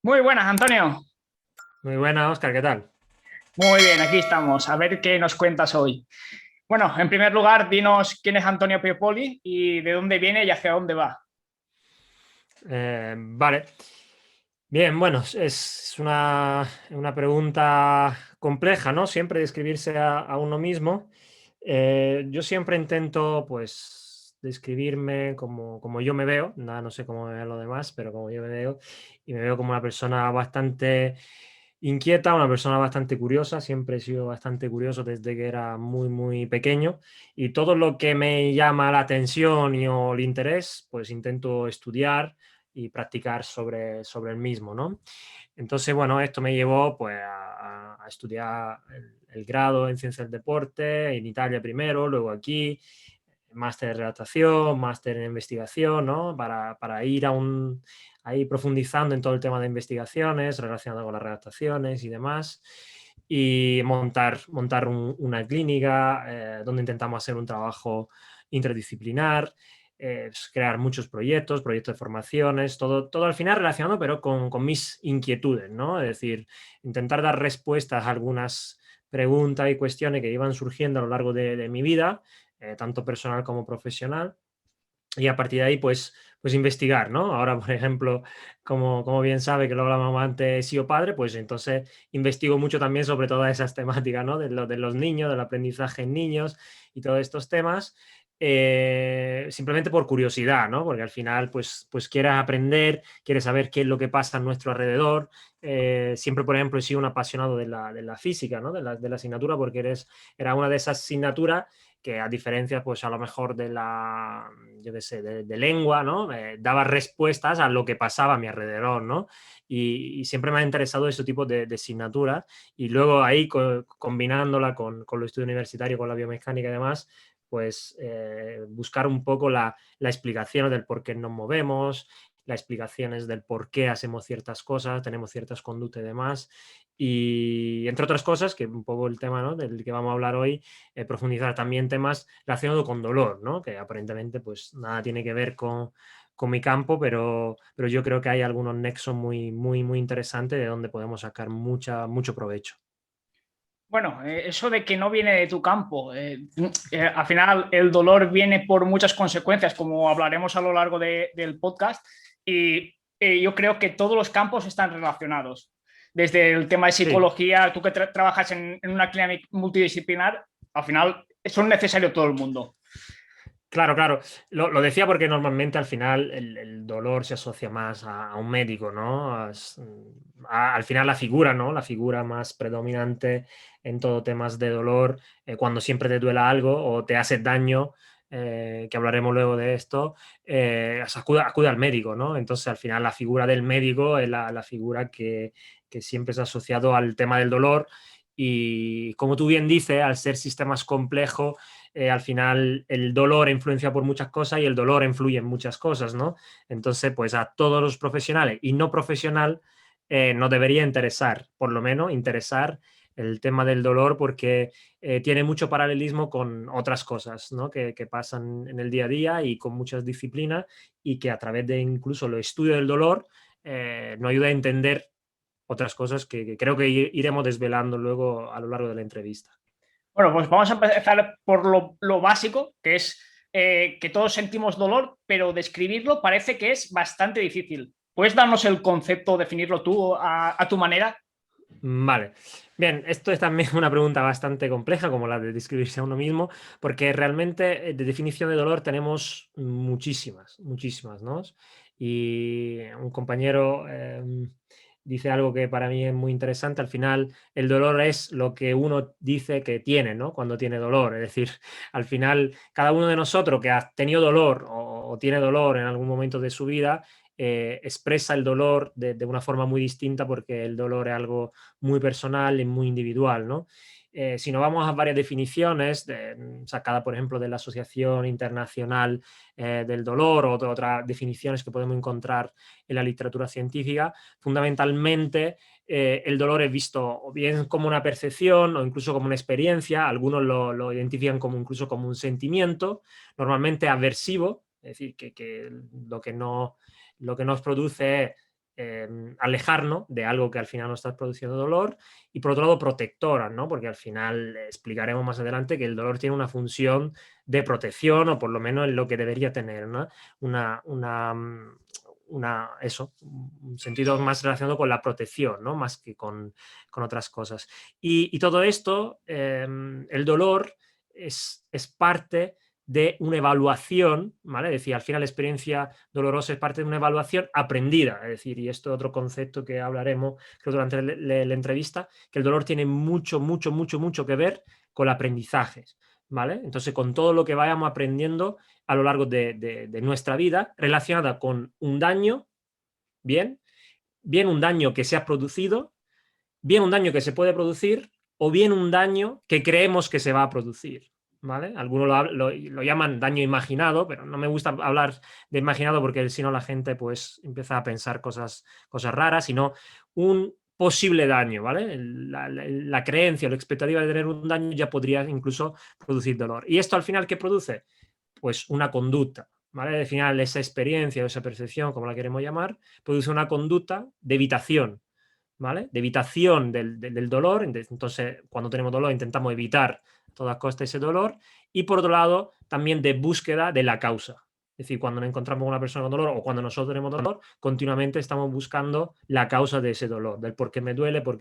Muy buenas, Antonio. Muy buena, Oscar, ¿qué tal? Muy bien, aquí estamos. A ver qué nos cuentas hoy. Bueno, en primer lugar, dinos quién es Antonio Piopoli y de dónde viene y hacia dónde va. Vale. Bien, bueno, es una pregunta compleja, ¿no? Siempre describirse a uno mismo. Yo siempre intento, pues, describirme como yo me veo. Nada, no sé cómo me ven los demás, pero como yo me veo. Y me veo como una persona bastante inquieta, una persona bastante curiosa. Siempre he sido bastante curioso desde que era muy, muy pequeño. Y todo lo que me llama la atención o el interés, pues intento estudiar y practicar sobre el mismo, ¿no? Entonces, bueno, esto me llevó pues, a estudiar el grado en Ciencias del Deporte, en Italia primero, luego aquí, máster en redactación, máster en investigación, ¿no? Para ir ahí profundizando en todo el tema de investigaciones relacionado con las redactaciones y demás. Y montar una clínica donde intentamos hacer un trabajo interdisciplinar, crear muchos proyectos de formaciones, todo al final relacionado, pero con mis inquietudes, ¿no? Es decir, intentar dar respuestas a algunas preguntas y cuestiones que iban surgiendo a lo largo de mi vida, tanto personal como profesional. Y a partir de ahí, pues investigar, ¿no? Ahora, por ejemplo, como bien sabe que lo hablábamos antes, he sido padre, pues entonces investigo mucho también sobre todas esas temáticas, ¿no? De los niños, del aprendizaje en niños y todos estos temas, simplemente por curiosidad, ¿no? Porque al final, pues quieres aprender, quieres saber qué es lo que pasa a nuestro alrededor. Siempre, por ejemplo, he sido un apasionado de la física, ¿no? De la asignatura, porque era una de esas asignaturas que a diferencia, pues a lo mejor yo qué sé, de lengua, ¿no? Daba respuestas a lo que pasaba a mi alrededor, ¿no? Y siempre me ha interesado ese tipo de asignaturas. Y luego ahí, combinándola con lo estudio universitario, con la biomecánica y demás, pues buscar un poco la explicación del por qué nos movemos, las explicaciones del por qué hacemos ciertas cosas, tenemos ciertas conductas y demás. Y entre otras cosas, que un poco el tema, ¿no? del que vamos a hablar hoy, profundizar también temas relacionados con dolor, ¿no? Que aparentemente pues nada tiene que ver con mi campo, pero yo creo que hay algunos nexos muy, muy, muy interesantes de donde podemos sacar mucho provecho. Bueno, eso de que no viene de tu campo, al final el dolor viene por muchas consecuencias, como hablaremos a lo largo del podcast, y yo creo que todos los campos están relacionados. Desde el tema de Sí. psicología, tú que trabajas en una clínica multidisciplinar, al final son necesarios todo el mundo. Claro, claro. Lo decía porque normalmente al final el dolor se asocia más a un médico, ¿no? Al final la figura, ¿no? La figura más predominante en todo temas de dolor, cuando siempre te duela algo o te hace daño, que hablaremos luego de esto, acude al médico, ¿no? Entonces al final la figura del médico es la figura que siempre se ha asociado al tema del dolor. Y como tú bien dices, al ser sistemas complejos, al final el dolor influencia por muchas cosas y el dolor influye en muchas cosas, ¿no? Entonces, pues a todos los profesionales y no profesional nos debería interesar, por lo menos interesar el tema del dolor porque tiene mucho paralelismo con otras cosas, ¿no? que pasan en el día a día y con muchas disciplinas y que a través de incluso los estudios del dolor nos ayuda a entender otras cosas que creo que iremos desvelando luego a lo largo de la entrevista. Bueno, pues vamos a empezar por lo básico, que es que todos sentimos dolor, pero describirlo parece que es bastante difícil. ¿Puedes darnos el concepto, definirlo tú a tu manera? Vale. Bien, esto es también una pregunta bastante compleja, como la de describirse a uno mismo, porque realmente de definición de dolor tenemos muchísimas, ¿no? Y un compañero dice algo que para mí es muy interesante. Al final, el dolor es lo que uno dice que tiene, ¿no? Cuando tiene dolor. Es decir, al final, cada uno de nosotros que ha tenido dolor o tiene dolor en algún momento de su vida, expresa el dolor de una forma muy distinta porque el dolor es algo muy personal y muy individual, ¿no? Si nos vamos a varias definiciones, sacada por ejemplo de la Asociación Internacional del Dolor o de otras definiciones que podemos encontrar en la literatura científica, fundamentalmente el dolor es visto o bien como una percepción o incluso como una experiencia, algunos lo identifican como incluso como un sentimiento, normalmente aversivo, es decir, que lo que nos produce es alejarnos de algo que al final nos está produciendo dolor, y por otro lado protectora, ¿no? Porque al final explicaremos más adelante que el dolor tiene una función de protección, o por lo menos es lo que debería tener, ¿no? Un sentido más relacionado con la protección, ¿no? Más que con otras cosas. Y todo esto, el dolor es parte de una evaluación, ¿vale? Es decir, al final la experiencia dolorosa es parte de una evaluación aprendida, es decir, y esto es otro concepto que hablaremos, creo, durante la entrevista, que el dolor tiene mucho, mucho, mucho, mucho que ver con aprendizajes, ¿vale? Entonces, con todo lo que vayamos aprendiendo a lo largo de nuestra vida relacionada con un daño, bien un daño que se ha producido, bien un daño que se puede producir, o bien un daño que creemos que se va a producir, ¿vale? Algunos lo llaman daño imaginado, pero no me gusta hablar de imaginado porque si no la gente pues empieza a pensar cosas raras, sino un posible daño, ¿vale? La creencia o la expectativa de tener un daño ya podría incluso producir dolor. ¿Y esto al final qué produce? Pues una conducta, ¿vale? Al final esa experiencia o esa percepción, como la queremos llamar, produce una conducta de evitación, ¿vale? De evitación del dolor. Entonces, cuando tenemos dolor, intentamos evitar a toda costa ese dolor. Y por otro lado, también de búsqueda de la causa. Es decir, cuando nos encontramos con una persona con dolor o cuando nosotros tenemos dolor, continuamente estamos buscando la causa de ese dolor, del por qué me duele, por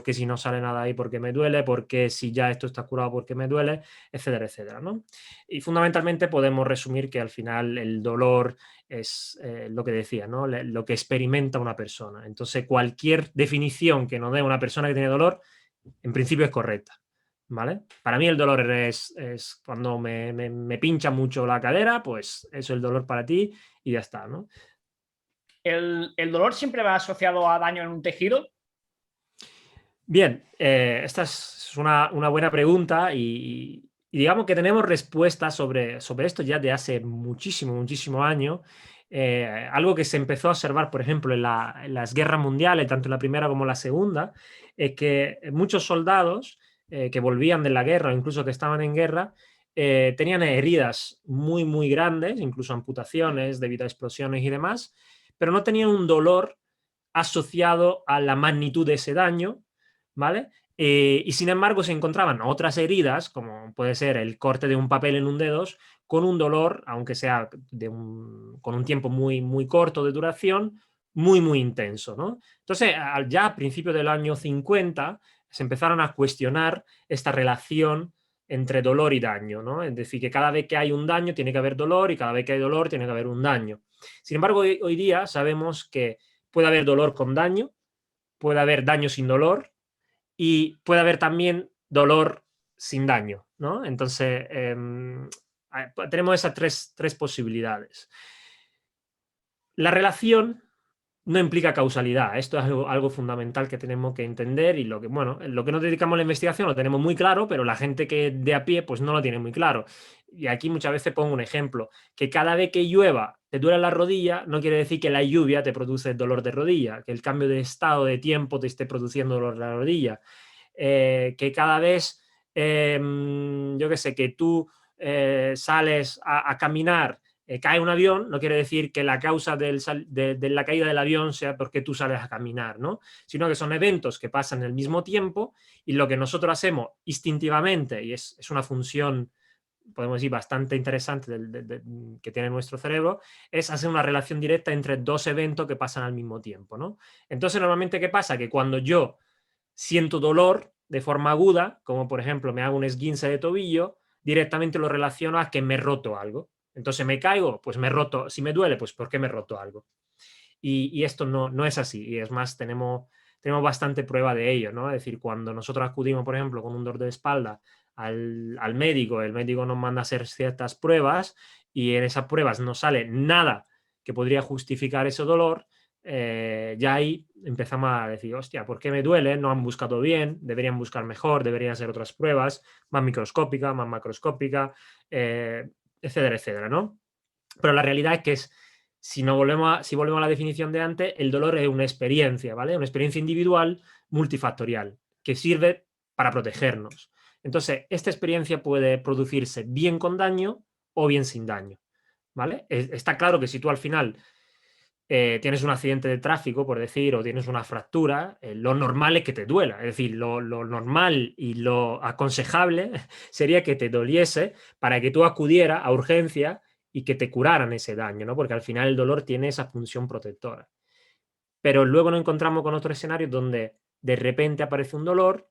qué si no sale nada ahí, por qué me duele, por qué si ya esto está curado, por qué me duele, etcétera, etcétera, ¿no? Y fundamentalmente podemos resumir que al final el dolor es lo que decía, ¿no? Lo que experimenta una persona. Entonces, cualquier definición que nos dé una persona que tiene dolor, en principio es correcta, ¿vale? Para mí el dolor es cuando me pincha mucho la cadera, pues eso es el dolor para ti y ya está, ¿no? ¿El dolor siempre va asociado a daño en un tejido? Bien, esta es una buena pregunta y digamos que tenemos respuestas sobre esto ya de hace muchísimo, muchísimo años. Algo que se empezó a observar, por ejemplo, en las guerras mundiales, tanto en la primera como en la segunda, es que muchos soldados que volvían de la guerra o incluso que estaban en guerra tenían heridas muy, muy grandes, incluso amputaciones debido a explosiones y demás, pero no tenían un dolor asociado a la magnitud de ese daño, ¿vale? Y sin embargo se encontraban otras heridas, como puede ser el corte de un papel en un dedo, con un dolor, aunque sea con un tiempo muy, muy corto de duración, muy, muy intenso, ¿no? Entonces, ya a principios del año 50 se empezaron a cuestionar esta relación entre dolor y daño, ¿no? Es decir, que cada vez que hay un daño tiene que haber dolor y cada vez que hay dolor tiene que haber un daño. Sin embargo, hoy día sabemos que puede haber dolor con daño, puede haber daño sin dolor y puede haber también dolor sin daño, ¿no? Entonces, tenemos esas tres posibilidades. La relación no implica causalidad. Esto es algo fundamental que tenemos que entender y lo que nos dedicamos a la investigación lo tenemos muy claro, pero la gente que de a pie pues no lo tiene muy claro. Y aquí muchas veces pongo un ejemplo, que cada vez que llueva te duele la rodilla, no quiere decir que la lluvia te produce dolor de rodilla, que el cambio de estado de tiempo te esté produciendo dolor de la rodilla, que cada vez, yo qué sé, que tú sales a caminar, cae un avión, no quiere decir que la causa de la caída del avión sea porque tú sales a caminar, ¿no? Sino que son eventos que pasan al mismo tiempo y lo que nosotros hacemos instintivamente, y es una función, podemos decir, bastante interesante que tiene nuestro cerebro, es hacer una relación directa entre dos eventos que pasan al mismo tiempo, ¿no? Entonces, normalmente, ¿qué pasa? Que cuando yo siento dolor de forma aguda, como por ejemplo me hago un esguince de tobillo, directamente lo relaciono a que me he roto algo. Entonces me caigo, pues me he roto. Si me duele, pues ¿por qué me he roto algo? Y esto no es así. Y es más, tenemos bastante prueba de ello, ¿no? Es decir, cuando nosotros acudimos, por ejemplo, con un dolor de espalda al médico, el médico nos manda a hacer ciertas pruebas y en esas pruebas no sale nada que podría justificar ese dolor, ya ahí empezamos a decir, hostia, ¿por qué me duele? No han buscado bien, deberían buscar mejor, deberían hacer otras pruebas, más microscópica, más macroscópica, etcétera, etcétera, ¿no? Pero la realidad es que si volvemos a la definición de antes, el dolor es una experiencia, ¿vale? Una experiencia individual multifactorial que sirve para protegernos. Entonces, esta experiencia puede producirse bien con daño o bien sin daño, ¿vale? Está claro que si tú al final tienes un accidente de tráfico, por decir, o tienes una fractura, lo normal es que te duela. Es decir, lo normal y lo aconsejable sería que te doliese para que tú acudieras a urgencia y que te curaran ese daño, ¿no? Porque al final el dolor tiene esa función protectora. Pero luego nos encontramos con otros escenarios donde de repente aparece un dolor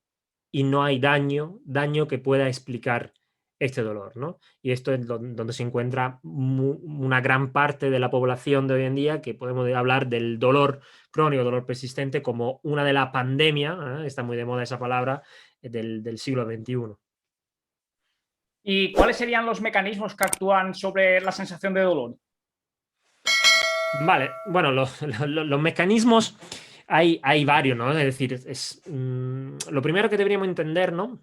y no hay daño que pueda explicar este dolor, ¿no? Y esto es donde se encuentra una gran parte de la población de hoy en día, que podemos hablar del dolor crónico, dolor persistente, como una de las pandemias, está muy de moda esa palabra, del siglo XXI. ¿Y cuáles serían los mecanismos que actúan sobre la sensación de dolor? Vale, bueno, los mecanismos hay varios, ¿no? Es decir, lo primero que deberíamos entender, ¿no?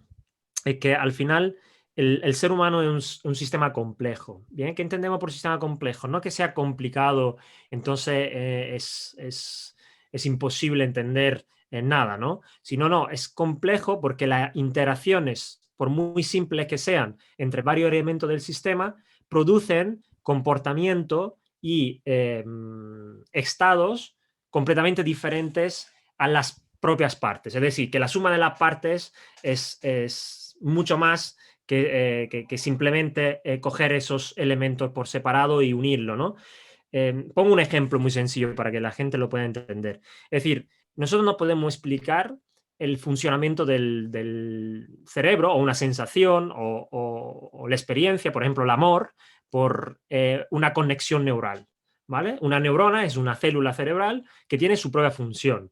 Es que al final el ser humano es un sistema complejo. ¿Bien? ¿Qué entendemos por sistema complejo? No que sea complicado, entonces es imposible entender nada, ¿no? Sino, no, es complejo porque las interacciones, por muy simples que sean, entre varios elementos del sistema, producen comportamiento y estados completamente diferentes a las propias partes. Es decir, que la suma de las partes es mucho más que simplemente coger esos elementos por separado y unirlo, ¿no? Pongo un ejemplo muy sencillo para que la gente lo pueda entender. Es decir, nosotros no podemos explicar el funcionamiento del cerebro o una sensación o la experiencia, por ejemplo, el amor, por una conexión neural, ¿vale? Una neurona es una célula cerebral que tiene su propia función,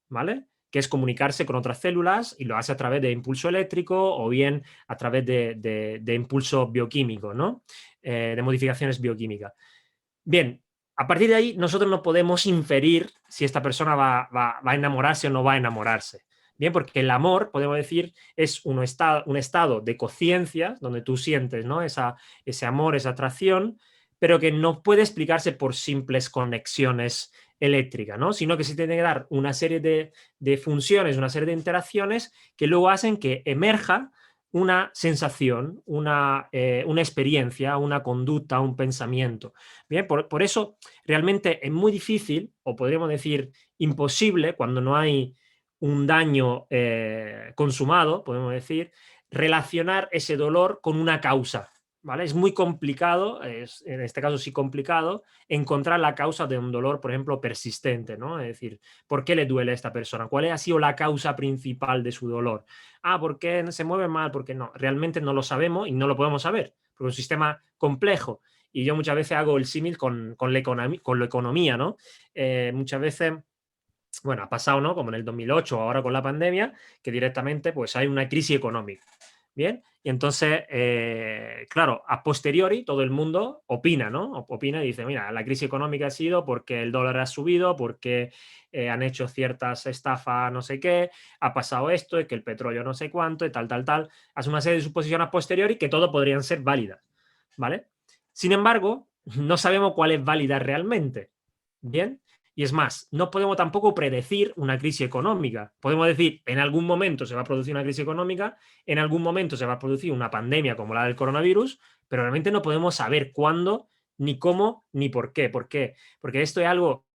¿vale? Que es comunicarse con otras células y lo hace a través de impulso eléctrico o bien a través de impulso bioquímico, ¿no? De modificaciones bioquímicas. Bien, a partir de ahí nosotros no podemos inferir si esta persona va a enamorarse o no va a enamorarse. Bien, porque el amor, podemos decir, es un estado de conciencia donde tú sientes, ¿no? Ese amor, esa atracción, pero que no puede explicarse por simples conexiones eléctricas, ¿no? Sino que se tiene que dar una serie de funciones, una serie de interacciones que luego hacen que emerja una sensación, una experiencia, una conducta, un pensamiento. Bien, por eso realmente es muy difícil, o podríamos decir imposible, cuando no hay un daño consumado, podemos decir, relacionar ese dolor con una causa. ¿Vale? Es muy complicado, en este caso sí complicado, encontrar la causa de un dolor, por ejemplo, persistente, ¿no? Es decir, ¿por qué le duele a esta persona? ¿Cuál ha sido la causa principal de su dolor? Ah, ¿por qué se mueve mal? Porque no, realmente no lo sabemos y no lo podemos saber, porque es un sistema complejo. Y yo muchas veces hago el símil con la economía, ¿no? Muchas veces, bueno, ha pasado, ¿no? Como en el 2008, ahora con la pandemia, que directamente pues hay una crisis económica. Bien, y entonces, claro, a posteriori todo el mundo opina, ¿no? Opina y dice, mira, la crisis económica ha sido porque el dólar ha subido, porque han hecho ciertas estafas, no sé qué, ha pasado esto, es que el petróleo no sé cuánto, y tal, tal, tal. Hace una serie de suposiciones a posteriori que todo podrían ser válidas, ¿vale? Sin embargo, no sabemos cuál es válida realmente, ¿bien? Y es más, no podemos tampoco predecir una crisis económica. Podemos decir, en algún momento se va a producir una crisis económica, en algún momento se va a producir una pandemia como la del coronavirus, pero realmente no podemos saber cuándo, ni cómo, ni por qué. ¿Por qué? Porque esto es algo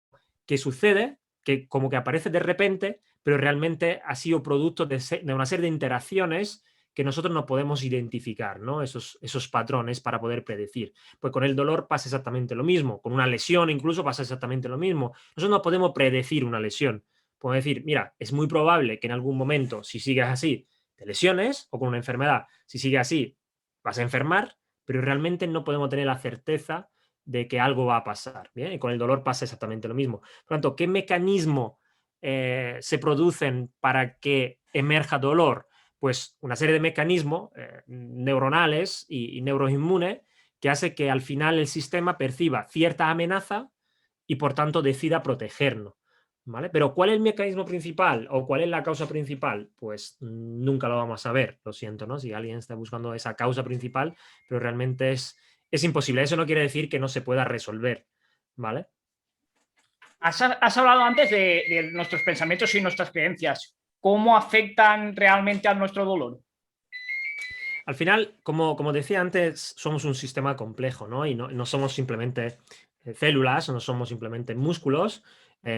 que sucede, que como que aparece de repente, pero realmente ha sido producto de una serie de interacciones que nosotros no podemos identificar, ¿no? Esos patrones para poder predecir. Pues con el dolor pasa exactamente lo mismo, con una lesión incluso pasa exactamente lo mismo. Nosotros no podemos predecir una lesión. Podemos decir, mira, es muy probable que en algún momento, si sigues así, te lesiones, o con una enfermedad, si sigues así, vas a enfermar, pero realmente no podemos tener la certeza de que algo va a pasar. ¿Bien? Y con el dolor pasa exactamente lo mismo. Por lo tanto, ¿qué mecanismo se producen para que emerja dolor? Pues una serie de mecanismos neuronales y neuroinmunes que hace que al final el sistema perciba cierta amenaza y por tanto decida protegernos. ¿Vale? Pero ¿cuál es el mecanismo principal o cuál es la causa principal? Pues nunca lo vamos a saber, lo siento, ¿no? Si alguien está buscando esa causa principal, pero realmente es imposible. Eso no quiere decir que no se pueda resolver, ¿vale? Has hablado antes de nuestros pensamientos y nuestras creencias. ¿Cómo afectan realmente a nuestro dolor? Al final, como decía antes, somos un sistema complejo, ¿no? Y no somos simplemente células, no somos simplemente músculos,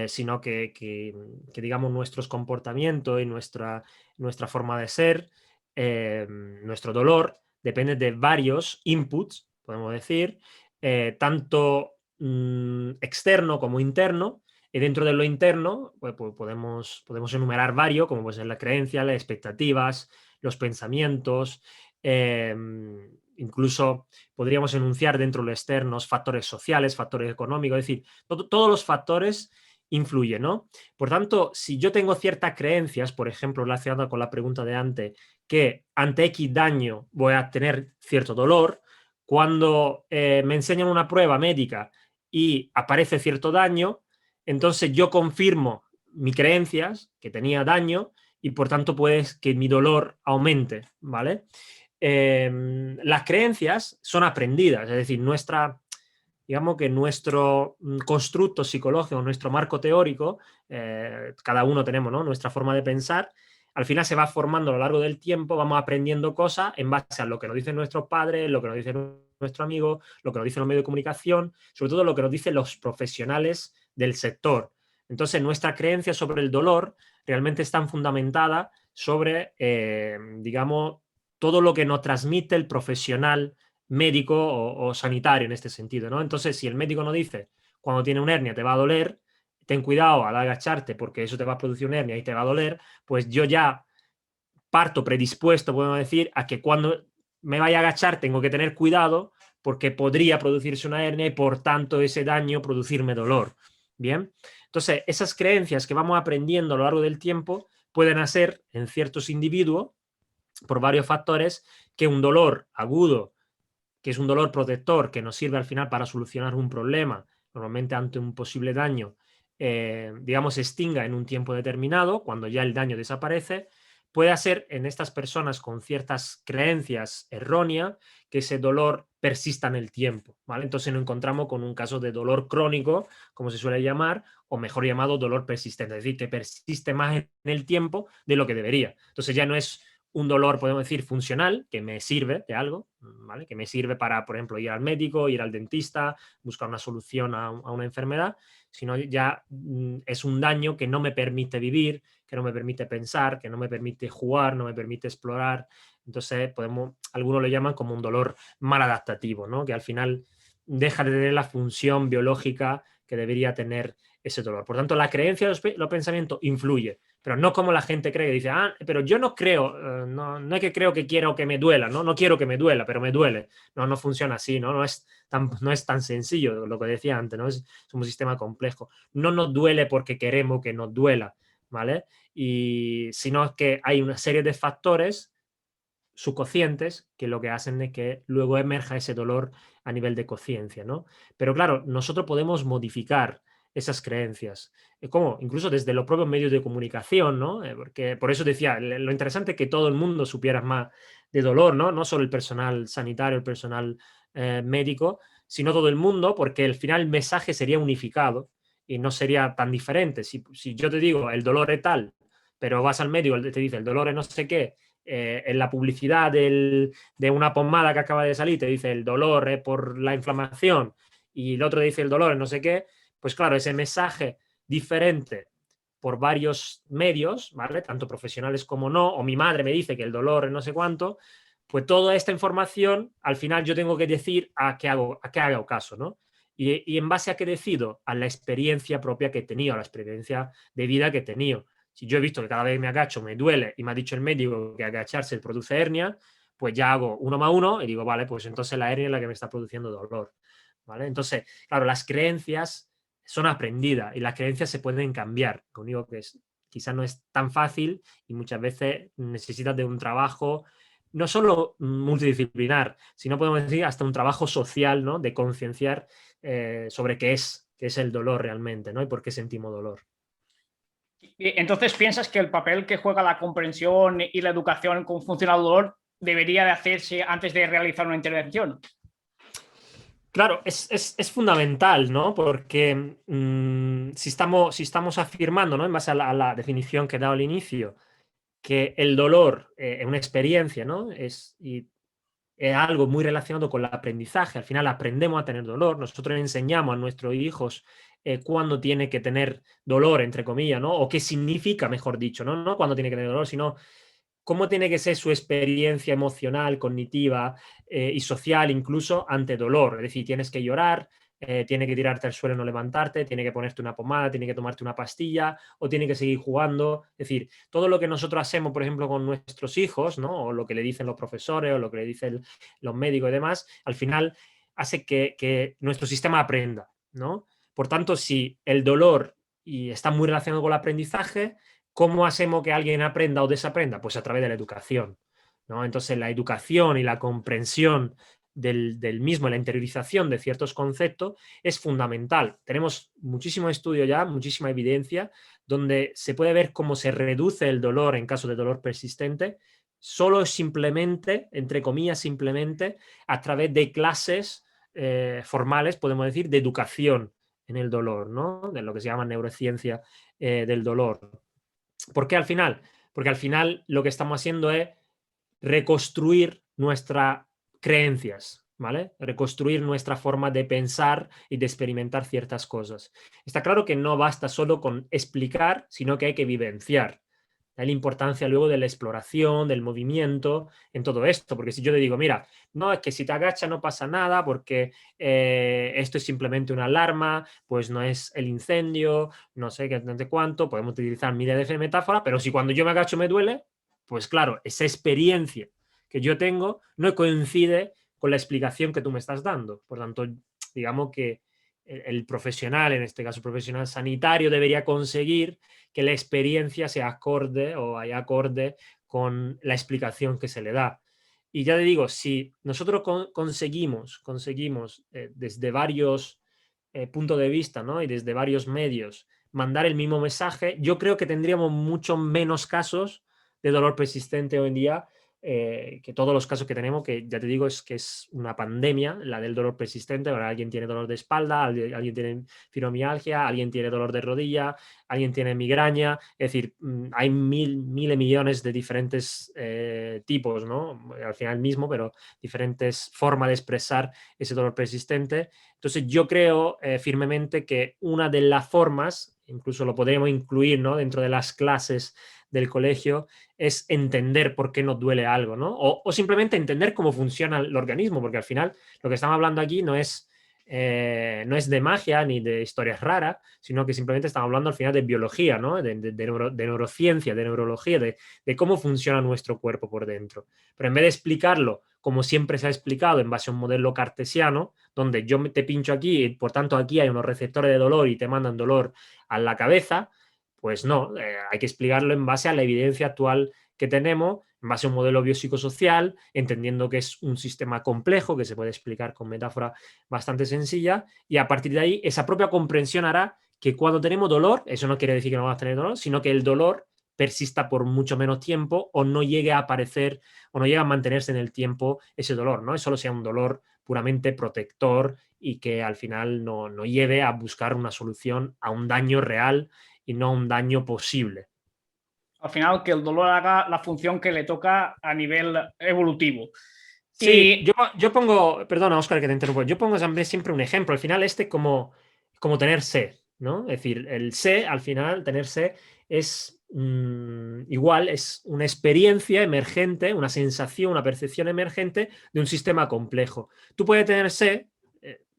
sino digamos, nuestros comportamientos y nuestra forma de ser, nuestro dolor, depende de varios inputs, podemos decir, tanto externo como interno. Y dentro de lo interno, pues podemos enumerar varios, como puede ser la creencia, las expectativas, los pensamientos, incluso podríamos enunciar dentro de lo externo factores sociales, factores económicos, es decir, todos los factores influyen, ¿no? Por tanto, si yo tengo ciertas creencias, por ejemplo, relacionadas con la pregunta de antes, que ante X daño voy a tener cierto dolor, cuando me enseñan una prueba médica y aparece cierto daño, entonces yo confirmo mis creencias, que tenía daño, y por tanto puede que mi dolor aumente, ¿vale? Las creencias son aprendidas, es decir, digamos que nuestro constructo psicológico, nuestro marco teórico, cada uno tenemos, ¿no?, nuestra forma de pensar, al final se va formando a lo largo del tiempo, vamos aprendiendo cosas en base a lo que nos dicen nuestros padres, lo que nos dicen nuestros amigos, lo que nos dicen los medios de comunicación, sobre todo lo que nos dicen los profesionales del sector. Entonces, nuestras creencias sobre el dolor realmente están fundamentadas sobre, digamos, todo lo que nos transmite el profesional médico o sanitario en este sentido, ¿no? Entonces, si el médico nos dice, cuando tiene una hernia te va a doler, ten cuidado al agacharte porque eso te va a producir una hernia y te va a doler, pues yo ya parto predispuesto, podemos decir, a que cuando me vaya a agachar tengo que tener cuidado porque podría producirse una hernia y por tanto ese daño producirme dolor. Bien, entonces esas creencias que vamos aprendiendo a lo largo del tiempo pueden hacer en ciertos individuos, por varios factores, que un dolor agudo, que es un dolor protector que nos sirve al final para solucionar un problema, normalmente ante un posible daño, digamos, se extinga en un tiempo determinado, cuando ya el daño desaparece, puede ser en estas personas con ciertas creencias erróneas que ese dolor persista en el tiempo, ¿vale? Entonces nos encontramos con un caso de dolor crónico, como se suele llamar, o mejor llamado dolor persistente, es decir, que persiste más en el tiempo de lo que debería. Entonces ya no es un dolor, podemos decir, funcional, que me sirve de algo, ¿vale? Que me sirve para, por ejemplo, ir al médico, ir al dentista, buscar una solución a una enfermedad, sino ya es un daño que no me permite vivir, que no me permite pensar, que no me permite jugar, no me permite explorar. Entonces, algunos lo llaman como un dolor maladaptativo, ¿no? Que al final deja de tener la función biológica que debería tener ese dolor. Por tanto, la creencia y los pensamientos influye, pero no como la gente cree, que dice, pero yo no creo, no es que creo que quiero que me duela, ¿no? No quiero que me duela, pero me duele. No funciona así, ¿no? No es tan sencillo lo que decía antes, ¿no? Es un sistema complejo. No nos duele porque queremos que nos duela, ¿vale? Sino que hay una serie de factores subconscientes que lo que hacen es que luego emerja ese dolor a nivel de conciencia, ¿no? Pero claro, nosotros podemos modificar esas creencias. ¿Cómo? Incluso desde los propios medios de comunicación, ¿no? Porque por eso decía, lo interesante es que todo el mundo supiera más de dolor, ¿no? No solo el personal sanitario, el personal médico, sino todo el mundo, porque al final el mensaje sería unificado y no sería tan diferente. Si yo te digo el dolor es tal, pero vas al médico y te dice el dolor es no sé qué, en la publicidad de una pomada que acaba de salir te dice el dolor es por la inflamación y el otro dice el dolor es no sé qué, pues claro, ese mensaje diferente por varios medios, ¿vale? Tanto profesionales como no, o mi madre me dice que el dolor es no sé cuánto, pues toda esta información al final yo tengo que decir a qué hago caso, ¿no? Y en base a qué decido, a la experiencia propia que he tenido, a la experiencia de vida que he tenido. Si yo he visto que cada vez que me agacho me duele y me ha dicho el médico que agacharse produce hernia, pues ya hago 1 más 1 y digo, vale, pues entonces la hernia es la que me está produciendo dolor, ¿vale? Entonces, claro, las creencias son aprendidas y las creencias se pueden cambiar. Lo único que quizás no es tan fácil y muchas veces necesitas de un trabajo no solo multidisciplinar, sino podemos decir hasta un trabajo social, ¿no? De concienciar sobre qué es el dolor realmente, ¿no? Y por qué sentimos dolor. Entonces, ¿piensas que el papel que juega la comprensión y la educación en cómo funciona el dolor debería de hacerse antes de realizar una intervención? Claro, es fundamental, ¿no? Porque si estamos afirmando, ¿no? En base a la definición que he dado al inicio, que el dolor es una experiencia, ¿no? es algo muy relacionado con el aprendizaje. Al final aprendemos a tener dolor. Nosotros enseñamos a nuestros hijos cuándo tiene que tener dolor, entre comillas, ¿no? O qué significa, mejor dicho, ¿no? No cuándo tiene que tener dolor, sino cómo tiene que ser su experiencia emocional, cognitiva y social incluso ante dolor. Es decir, tienes que llorar, tiene que tirarte al suelo y no levantarte, tiene que ponerte una pomada, tiene que tomarte una pastilla o tiene que seguir jugando. Es decir, todo lo que nosotros hacemos, por ejemplo, con nuestros hijos, ¿no? O lo que le dicen los profesores o lo que le dicen los médicos y demás, al final hace que nuestro sistema aprenda, ¿no? Por tanto, si el dolor y está muy relacionado con el aprendizaje, ¿cómo hacemos que alguien aprenda o desaprenda? Pues a través de la educación, ¿no? Entonces, la educación y la comprensión del mismo, la interiorización de ciertos conceptos es fundamental. Tenemos muchísimo estudio ya, muchísima evidencia, donde se puede ver cómo se reduce el dolor en caso de dolor persistente, solo simplemente, entre comillas, simplemente, a través de clases formales, podemos decir, de educación en el dolor, ¿no? De lo que se llama neurociencia del dolor. ¿Por qué al final? Porque al final lo que estamos haciendo es reconstruir nuestras creencias, ¿vale? Reconstruir nuestra forma de pensar y de experimentar ciertas cosas. Está claro que no basta solo con explicar, sino que hay que vivenciar. Hay la importancia luego de la exploración, del movimiento, en todo esto, porque si yo te digo, mira, no, es que si te agachas no pasa nada porque esto es simplemente una alarma, pues no es el incendio, no sé qué, no sé cuánto, podemos utilizar miles de metáforas, pero si cuando yo me agacho me duele, pues claro, esa experiencia que yo tengo no coincide con la explicación que tú me estás dando. Por tanto, digamos que el profesional, en este caso el profesional sanitario, debería conseguir que la experiencia sea acorde o haya acorde con la explicación que se le da. Y ya te digo, si nosotros conseguimos desde varios puntos de vista, ¿no? Y desde varios medios mandar el mismo mensaje, yo creo que tendríamos mucho menos casos de dolor persistente hoy en día que todos los casos que tenemos, que ya te digo, es que es una pandemia, la del dolor persistente. Ahora alguien tiene dolor de espalda, alguien tiene fibromialgia, alguien tiene dolor de rodilla, alguien tiene migraña, es decir, hay miles, millones de diferentes tipos, ¿no? Al final mismo, pero diferentes formas de expresar ese dolor persistente. Entonces yo creo firmemente que una de las formas, incluso lo podríamos incluir, ¿no? Dentro de las clases del colegio, es entender por qué nos duele algo, ¿no? O simplemente entender cómo funciona el organismo, porque al final lo que estamos hablando aquí no es de magia ni de historias raras, sino que simplemente estamos hablando al final de biología, ¿no? De neurociencia, de neurología, de cómo funciona nuestro cuerpo por dentro. Pero en vez de explicarlo como siempre se ha explicado en base a un modelo cartesiano, donde yo te pincho aquí y por tanto aquí hay unos receptores de dolor y te mandan dolor a la cabeza, pues no, hay que explicarlo en base a la evidencia actual que tenemos, en base a un modelo biopsicosocial, entendiendo que es un sistema complejo que se puede explicar con metáfora bastante sencilla, y a partir de ahí esa propia comprensión hará que cuando tenemos dolor, eso no quiere decir que no vamos a tener dolor, sino que el dolor persista por mucho menos tiempo o no llegue a aparecer o no llegue a mantenerse en el tiempo ese dolor, ¿no? Es solo sea un dolor puramente protector y que al final no lleve a buscar una solución a un daño real y no a un daño posible. Al final, que el dolor haga la función que le toca a nivel evolutivo. Sí, Y yo pongo, perdona Óscar que te interrumpo, yo pongo siempre un ejemplo, al final como tener sed, ¿no? Es decir, el sed, al final, tener sed es igual, es una experiencia emergente, una sensación, una percepción emergente de un sistema complejo. Tú puedes tener sed,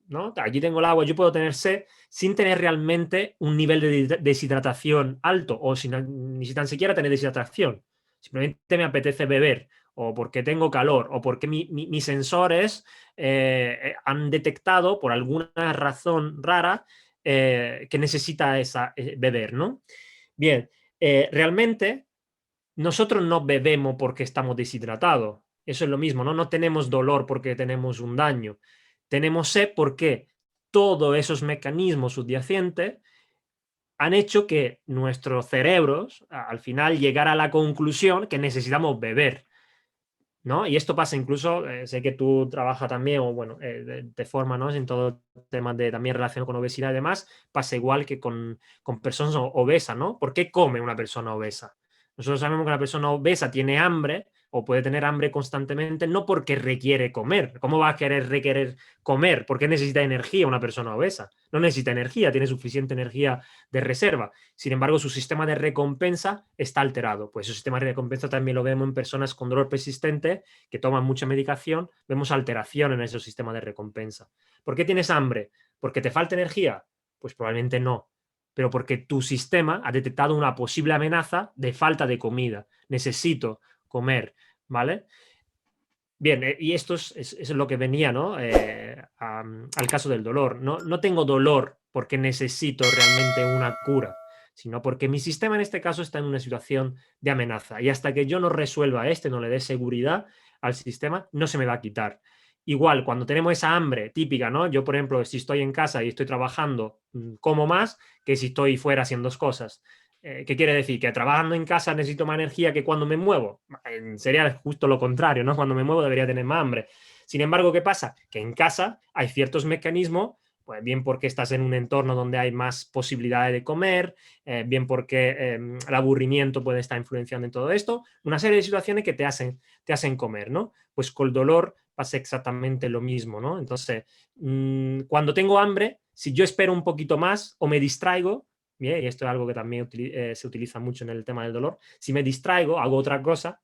¿no? Aquí tengo el agua, yo puedo tener sed sin tener realmente un nivel de deshidratación alto o ni si tan siquiera tener deshidratación. Simplemente me apetece beber o porque tengo calor o porque mis sensores han detectado por alguna razón rara que necesita beber, ¿no? Bien, realmente nosotros no bebemos porque estamos deshidratados. Eso es lo mismo, ¿no? No tenemos dolor porque tenemos un daño. Tenemos sed porque todos esos mecanismos subyacentes han hecho que nuestros cerebros al final llegara a la conclusión que necesitamos beber, ¿no? Y esto pasa incluso, sé que tú trabajas también, o bueno, te formas, ¿no? En todo temas de también relación con obesidad y demás, pasa igual que con personas obesas, ¿no? ¿Por qué come una persona obesa? Nosotros sabemos que una persona obesa tiene hambre o puede tener hambre constantemente, no porque requiere comer. ¿Cómo va a requerer comer? ¿Por qué necesita energía una persona obesa? No necesita energía, tiene suficiente energía de reserva. Sin embargo, su sistema de recompensa está alterado. Pues su sistema de recompensa también lo vemos en personas con dolor persistente que toman mucha medicación, vemos alteración en ese sistema de recompensa. ¿Por qué tienes hambre? ¿Porque te falta energía? Pues probablemente no, pero porque tu sistema ha detectado una posible amenaza de falta de comida. Necesito comer, ¿vale? Bien, y esto es lo que venía, ¿no? Al caso del dolor. No tengo dolor porque necesito realmente una cura, sino porque mi sistema en este caso está en una situación de amenaza. Y hasta que yo no resuelva no le dé seguridad al sistema, no se me va a quitar. Igual, cuando tenemos esa hambre típica, ¿no? Yo, por ejemplo, si estoy en casa y estoy trabajando, como más que si estoy fuera haciendo cosas. ¿Qué quiere decir? Que trabajando en casa necesito más energía que cuando me muevo. Sería justo lo contrario, ¿no? Cuando me muevo debería tener más hambre. Sin embargo, ¿qué pasa? Que en casa hay ciertos mecanismos, pues bien porque estás en un entorno donde hay más posibilidades de comer, bien porque el aburrimiento puede estar influenciando en todo esto, una serie de situaciones que te hacen comer, ¿no? Pues con el dolor pasa exactamente lo mismo, ¿no? Entonces, cuando tengo hambre, si yo espero un poquito más o me distraigo, bien, y esto es algo que también se utiliza mucho en el tema del dolor, si me distraigo, hago otra cosa,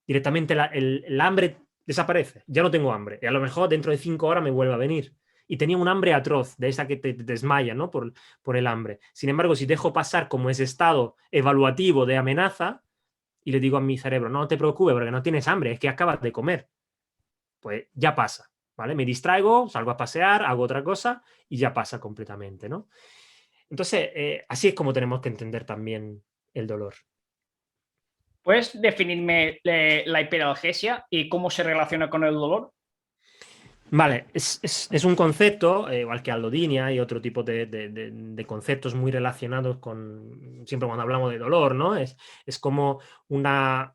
directamente el hambre desaparece, ya no tengo hambre, y a lo mejor dentro de 5 horas me vuelve a venir. Y tenía un hambre atroz, de esa que te desmaya, ¿no? Por el hambre. Sin embargo, si dejo pasar como ese estado evaluativo de amenaza y le digo a mi cerebro, no te preocupes porque no tienes hambre, es que acabas de comer, pues ya pasa, ¿vale? Me distraigo, salgo a pasear, hago otra cosa y ya pasa completamente, ¿no? Entonces, así es como tenemos que entender también el dolor. ¿Puedes definirme la hiperalgesia y cómo se relaciona con el dolor? Vale, es un concepto, igual que alodinia y otro tipo de conceptos muy relacionados con, siempre cuando hablamos de dolor, ¿no? Es como una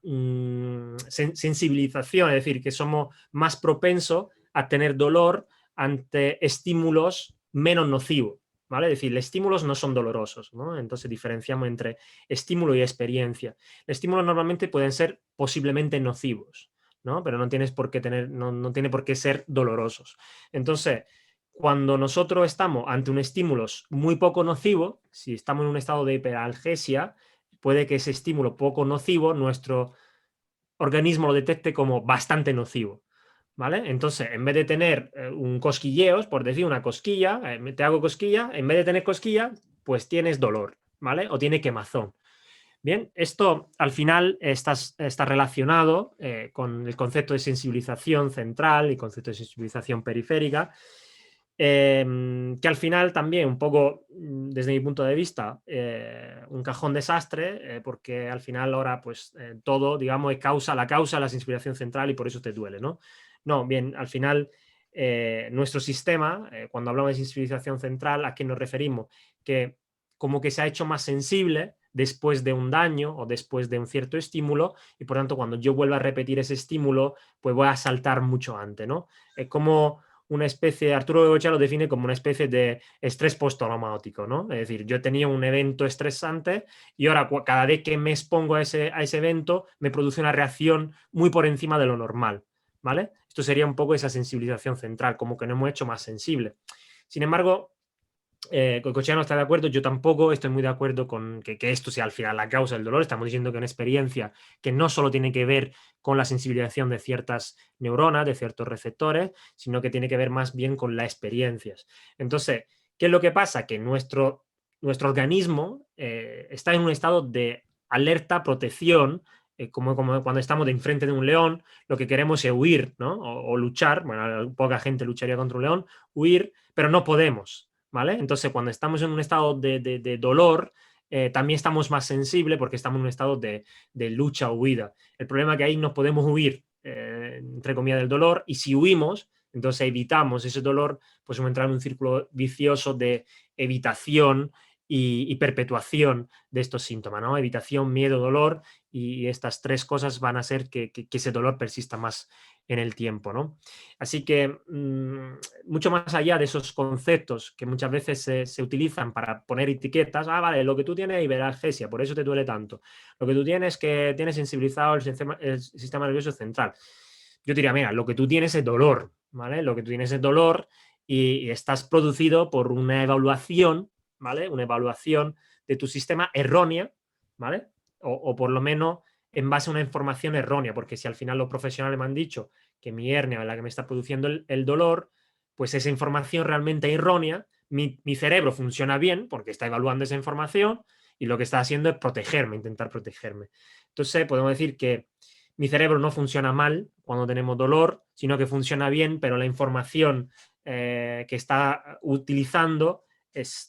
sensibilización, es decir, que somos más propensos a tener dolor ante estímulos menos nocivos, ¿vale? Es decir, los estímulos no son dolorosos, ¿no? Entonces diferenciamos entre estímulo y experiencia. Los estímulos normalmente pueden ser posiblemente nocivos, ¿no? Pero no tienes por qué tener, no tiene por qué ser dolorosos. Entonces, cuando nosotros estamos ante un estímulo muy poco nocivo, si estamos en un estado de hiperalgesia, puede que ese estímulo poco nocivo, nuestro organismo lo detecte como bastante nocivo, ¿vale? Entonces, en vez de tener un cosquilleos, por decir una cosquilla, te hago cosquilla, en vez de tener cosquilla, pues tienes dolor, ¿vale? O tiene quemazón. Bien, esto al final está relacionado con el concepto de sensibilización central y concepto de sensibilización periférica, que al final también un poco, desde mi punto de vista, un cajón desastre, porque al final ahora pues todo, digamos, es la causa de la sensibilización central y por eso te duele, ¿no? No, bien, al final nuestro sistema, cuando hablamos de sensibilización central, ¿a qué nos referimos? Que como que se ha hecho más sensible después de un daño o después de un cierto estímulo y por tanto cuando yo vuelva a repetir ese estímulo pues voy a saltar mucho antes, ¿no? Es como una especie, Arturo Gocha lo define como una especie de estrés postraumático, ¿no? Es decir, yo tenía un evento estresante y ahora cada vez que me expongo a ese evento me produce una reacción muy por encima de lo normal, ¿vale? Esto sería un poco esa sensibilización central, como que nos hemos hecho más sensible. Sin embargo, Cochea no está de acuerdo, yo tampoco estoy muy de acuerdo con que esto sea al final la causa del dolor. Estamos diciendo que una experiencia que no solo tiene que ver con la sensibilización de ciertas neuronas, de ciertos receptores, sino que tiene que ver más bien con las experiencias. Entonces, ¿qué es lo que pasa? Que nuestro organismo está en un estado de alerta, protección, como cuando estamos de enfrente de un león, lo que queremos es huir, ¿no? O luchar, bueno, poca gente lucharía contra un león, huir, pero no podemos. ¿Vale? Entonces, cuando estamos en un estado de dolor, también estamos más sensibles porque estamos en un estado de lucha o huida. El problema es que ahí no podemos huir, entre comillas, del dolor, y si huimos, entonces evitamos ese dolor, pues vamos a entrar en un círculo vicioso de evitación y perpetuación de estos síntomas, ¿no? Evitación, miedo, dolor, y estas tres cosas van a hacer que ese dolor persista más en el tiempo, ¿no? Así que mucho más allá de esos conceptos que muchas veces se utilizan para poner etiquetas, vale, lo que tú tienes es hiperalgesia, por eso te duele tanto. Lo que tú tienes es que tienes sensibilizado el sistema nervioso central. Yo diría, mira, lo que tú tienes es dolor, ¿vale? Lo que tú tienes es dolor y estás producido por una evaluación, ¿vale? Una evaluación de tu sistema errónea, ¿vale? O por lo menos en base a una información errónea, porque si al final los profesionales me han dicho que mi hernia es la que me está produciendo el dolor, pues esa información realmente errónea, mi cerebro funciona bien porque está evaluando esa información y lo que está haciendo es protegerme, intentar protegerme. Entonces podemos decir que mi cerebro no funciona mal cuando tenemos dolor, sino que funciona bien, pero la información que está utilizando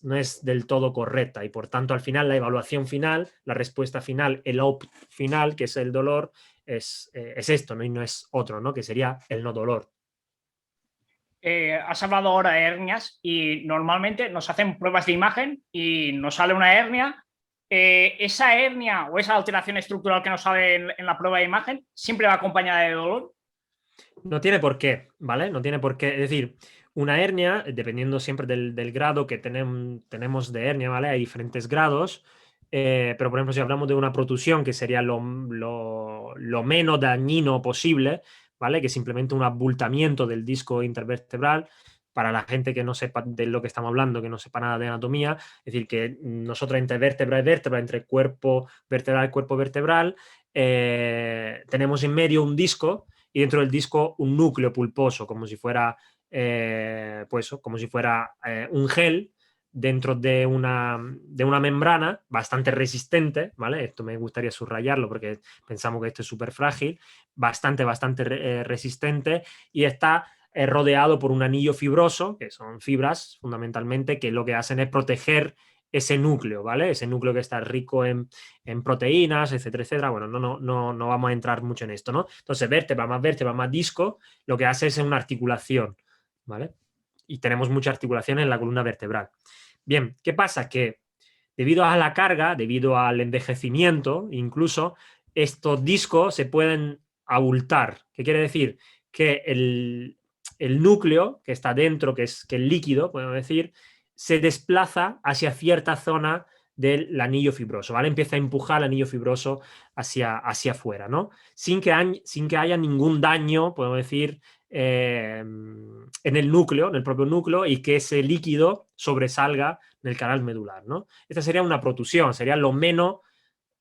no es del todo correcta y por tanto al final la evaluación final, la respuesta final, el opt final, que es el dolor, es esto, ¿no? Y no es otro, ¿no? Que sería el no dolor. Has hablado ahora de hernias y normalmente nos hacen pruebas de imagen y nos sale una hernia. Esa hernia o esa alteración estructural que nos sale en la prueba de imagen siempre va acompañada de dolor. No tiene por qué, ¿vale? No tiene por qué. Es decir, una hernia, dependiendo siempre del grado que tenemos de hernia, ¿vale? Hay diferentes grados, pero por ejemplo, si hablamos de una protusión, que sería lo menos dañino posible, ¿vale? Que es simplemente un abultamiento del disco intervertebral, para la gente que no sepa de lo que estamos hablando, que no sepa nada de anatomía, es decir, que nosotros entre vértebra y vértebra, entre cuerpo vertebral y cuerpo vertebral, tenemos en medio un disco y dentro del disco un núcleo pulposo, como si fuera, pues, como si fuera un gel dentro de una membrana bastante resistente, ¿vale? Esto me gustaría subrayarlo porque pensamos que esto es súper frágil, bastante resistente y está rodeado por un anillo fibroso, que son fibras fundamentalmente, que lo que hacen es proteger ese núcleo, ¿vale? Ese núcleo que está rico en proteínas, etcétera, etcétera. Bueno, no vamos a entrar mucho en esto, ¿no? Entonces, vértebra más disco, lo que hace es una articulación, ¿vale? Y tenemos mucha articulación en la columna vertebral. Bien, ¿qué pasa? Que debido a la carga, debido al envejecimiento, incluso, estos discos se pueden abultar. ¿Qué quiere decir? Que el núcleo que está dentro, que es el líquido, podemos decir, se desplaza hacia cierta zona del anillo fibroso, ¿vale? Empieza a empujar el anillo fibroso hacia afuera, ¿no? Sin que haya ningún daño, podemos decir, en el núcleo, en el propio núcleo, y que ese líquido sobresalga en el canal medular, ¿no? Esta sería una protusión, sería lo menos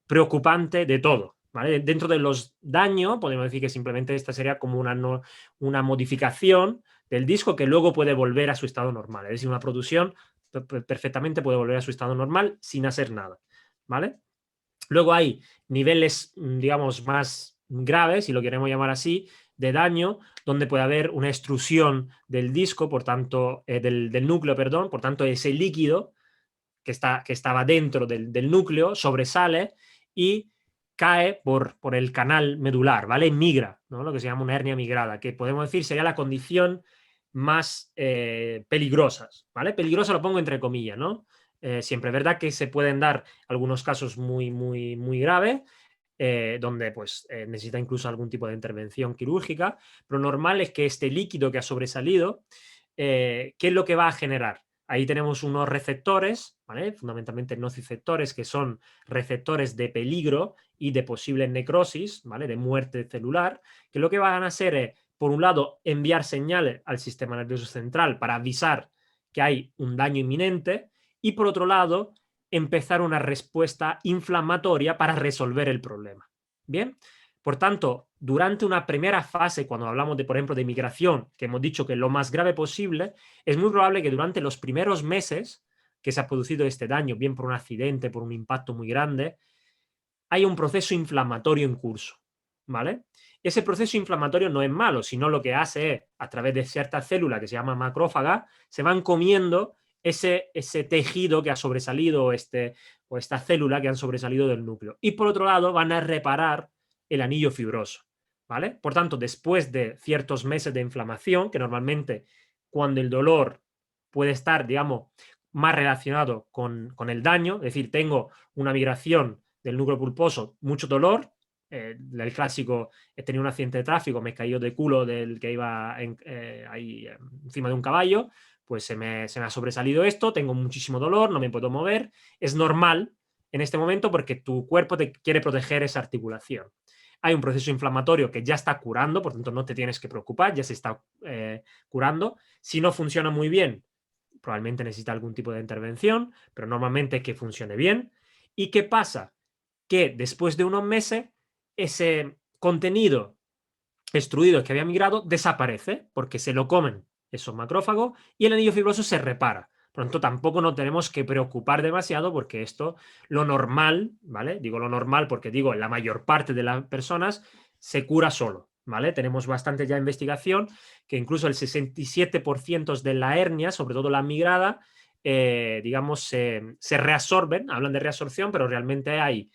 preocupante de todo, ¿vale? Dentro de los daños, podemos decir que simplemente esta sería como una modificación del disco que luego puede volver a su estado normal. Es decir, una protusión perfectamente puede volver a su estado normal sin hacer nada, ¿vale? Luego hay niveles, digamos, más graves, si lo queremos llamar así, de daño, donde puede haber una extrusión del disco, por tanto, del núcleo, perdón, por tanto, ese líquido que estaba dentro del núcleo sobresale y cae por el canal medular, ¿vale? Migra, ¿no? Lo que se llama una hernia migrada, que podemos decir sería la condición más peligrosa, ¿vale? Peligrosa lo pongo entre comillas, ¿no? Siempre es verdad que se pueden dar algunos casos muy graves, donde pues necesita incluso algún tipo de intervención quirúrgica, pero normal es que este líquido que ha sobresalido, ¿qué es lo que va a generar? Ahí tenemos unos receptores, ¿vale? Fundamentalmente nociceptores, que son receptores de peligro y de posible necrosis, ¿vale? De muerte celular, que lo que van a hacer es, por un lado, enviar señales al sistema nervioso central para avisar que hay un daño inminente y, por otro lado, empezar una respuesta inflamatoria para resolver el problema. Bien, por tanto, durante una primera fase, cuando hablamos de, por ejemplo, de migración, que hemos dicho que es lo más grave posible, es muy probable que durante los primeros meses que se ha producido este daño, bien por un accidente, por un impacto muy grande, hay un proceso inflamatorio en curso, ¿vale? Ese proceso inflamatorio no es malo, sino lo que hace es, a través de ciertas células que se llaman macrófagas, se van comiendo ese tejido que ha sobresalido o esta célula que han sobresalido del núcleo. Y por otro lado, van a reparar el anillo fibroso, ¿vale? Por tanto, después de ciertos meses de inflamación, que normalmente cuando el dolor puede estar, digamos, más relacionado con el daño, es decir, tengo una migración del núcleo pulposo, mucho dolor, el clásico, he tenido un accidente de tráfico, me he caído de culo del que iba ahí encima de un caballo, pues se me ha sobresalido esto, tengo muchísimo dolor, no me puedo mover. Es normal en este momento porque tu cuerpo te quiere proteger esa articulación. Hay un proceso inflamatorio que ya está curando, por tanto no te tienes que preocupar, ya se está curando. Si no funciona muy bien, probablemente necesita algún tipo de intervención, pero normalmente que funcione bien. ¿Y qué pasa? Que después de unos meses ese contenido extruido que había migrado desaparece porque se lo comen esos macrófagos y el anillo fibroso se repara. Por lo tanto, tampoco nos tenemos que preocupar demasiado porque esto, lo normal, ¿vale? Digo lo normal porque digo, la mayor parte de las personas se cura solo, ¿vale? Tenemos bastante ya investigación que incluso el 67% de la hernia, sobre todo la migrada, digamos, se reabsorben, hablan de reabsorción, pero realmente hay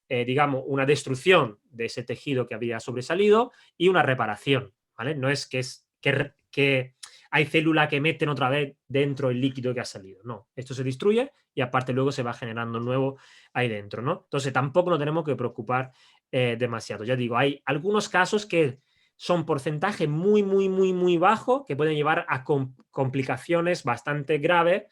digamos, una destrucción de ese tejido que había sobresalido y una reparación, ¿vale? No es que hay célula que meten otra vez dentro el líquido que ha salido, no, esto se destruye y aparte luego se va generando nuevo ahí dentro, ¿no? Entonces tampoco nos tenemos que preocupar demasiado. Ya digo, hay algunos casos que son porcentaje muy, muy, muy, muy bajo que pueden llevar a complicaciones bastante graves,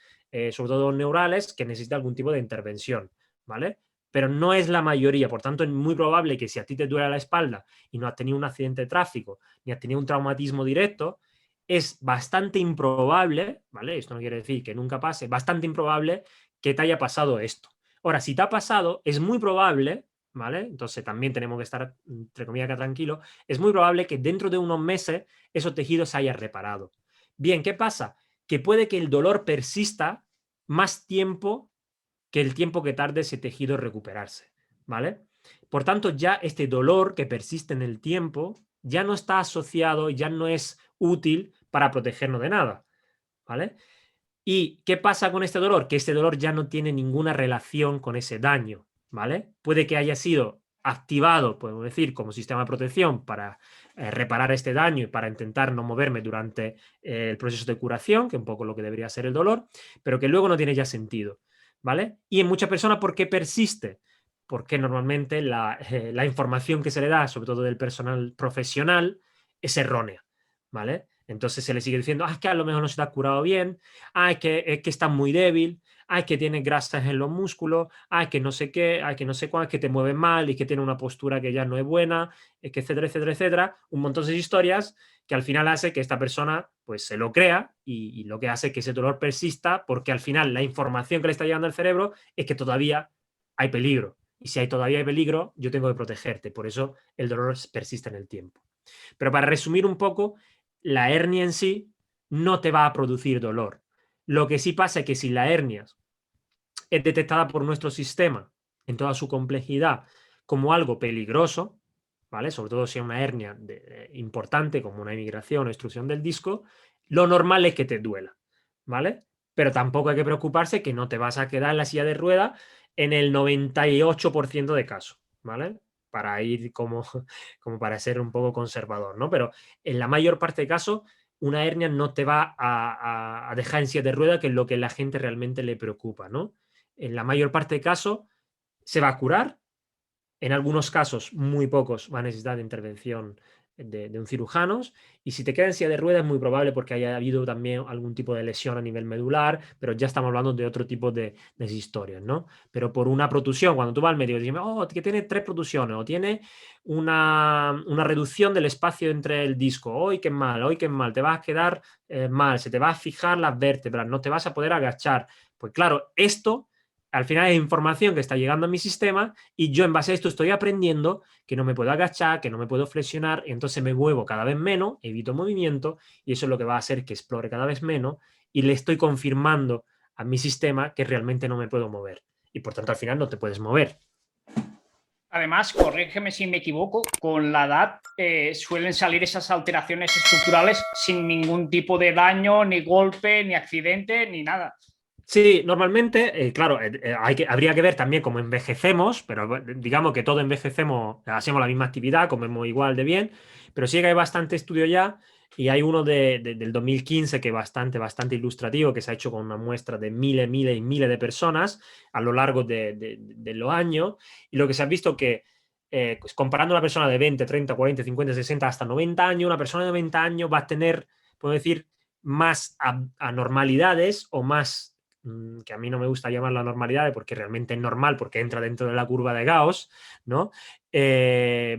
sobre todo neurales, que necesitan algún tipo de intervención, ¿vale? Pero no es la mayoría. Por tanto, es muy probable que si a ti te duele la espalda y no has tenido un accidente de tráfico ni has tenido un traumatismo directo, es bastante improbable, ¿vale? Esto no quiere decir que nunca pase, bastante improbable que te haya pasado esto. Ahora, si te ha pasado, es muy probable, ¿vale? Entonces también tenemos que estar, entre comillas, que tranquilo, es muy probable que dentro de unos meses esos tejidos se hayan reparado. Bien, ¿qué pasa? Que puede que el dolor persista más tiempo que el tiempo que tarde ese tejido en recuperarse, ¿vale? Por tanto, ya este dolor que persiste en el tiempo ya no está asociado, ya no es útil para protegernos de nada, ¿vale? ¿Y qué pasa con este dolor? Que este dolor ya no tiene ninguna relación con ese daño, ¿vale? Puede que haya sido activado, podemos decir, como sistema de protección para reparar este daño y para intentar no moverme durante el proceso de curación, que es un poco lo que debería ser el dolor, pero que luego no tiene ya sentido, ¿vale? Y en muchas personas, ¿por qué persiste? Porque normalmente la información que se le da, sobre todo del personal profesional, es errónea, ¿vale? Entonces se le sigue diciendo, ah, es que a lo mejor no se te ha curado bien, ah, es que estás muy débil, ah, es que tienes grasas en los músculos, ah, es que no sé qué, ah, es que no sé cuál, es que te mueves mal y que tiene una postura que ya no es buena, es que etcétera, etcétera, etcétera, un montón de historias que al final hace que esta persona pues se lo crea y lo que hace que ese dolor persista porque al final la información que le está llegando al cerebro es que todavía hay peligro. Y si todavía hay peligro, yo tengo que protegerte. Por eso el dolor persiste en el tiempo. Pero para resumir un poco, la hernia en sí no te va a producir dolor. Lo que sí pasa es que si la hernia es detectada por nuestro sistema en toda su complejidad como algo peligroso, ¿vale? Sobre todo si es una hernia importante como una emigración o extrusión del disco, lo normal es que te duela, ¿vale? Pero tampoco hay que preocuparse que no te vas a quedar en la silla de ruedas en el 98% de casos, ¿vale? Para ir como para ser un poco conservador, ¿no? Pero en la mayor parte de casos, una hernia no te va a dejar en silla de ruedas, que es lo que la gente realmente le preocupa, ¿no? En la mayor parte de casos se va a curar. En algunos casos, muy pocos, va a necesitar de intervención de un cirujano. Y si te queda en silla de ruedas, es muy probable porque haya habido también algún tipo de lesión a nivel medular, pero ya estamos hablando de otro tipo de historias, ¿no? Pero por una protusión, cuando tú vas al médico y dices, oh, que tiene 3 protusiones o tiene una reducción del espacio entre el disco, hoy qué mal, hoy qué mal, te vas a quedar mal, se te va a fijar las vértebras, no te vas a poder agachar. Pues claro, esto al final es información que está llegando a mi sistema y yo en base a esto estoy aprendiendo que no me puedo agachar, que no me puedo flexionar, y entonces me muevo cada vez menos, evito movimiento y eso es lo que va a hacer que explore cada vez menos y le estoy confirmando a mi sistema que realmente no me puedo mover y por tanto al final no te puedes mover. Además, corrígeme si me equivoco, con la edad suelen salir esas alteraciones estructurales sin ningún tipo de daño, ni golpe, ni accidente, ni nada. Sí, normalmente, claro, habría que ver también cómo envejecemos, pero digamos que todo envejecemos, hacemos la misma actividad, comemos igual de bien, pero sí que hay bastante estudio ya y hay uno del 2015 que es bastante ilustrativo, que se ha hecho con una muestra de miles, miles y miles de personas a lo largo de los años y lo que se ha visto que pues comparando a una persona de 20, 30, 40, 50, 60, hasta 90 años, una persona de 90 años va a tener, puedo decir, más anormalidades o más, que a mí no me gusta llamarlo anormalidades porque realmente es normal, porque entra dentro de la curva de Gauss, ¿no?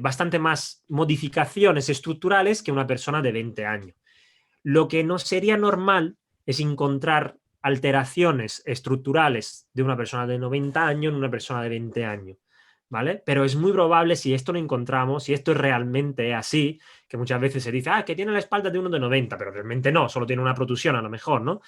Bastante más modificaciones estructurales que una persona de 20 años. Lo que no sería normal es encontrar alteraciones estructurales de una persona de 90 años en una persona de 20 años, ¿vale? Pero es muy probable, si esto lo encontramos, si esto es realmente así, que muchas veces se dice, que tiene la espalda de uno de 90, pero realmente no, solo tiene una protusión a lo mejor, ¿no?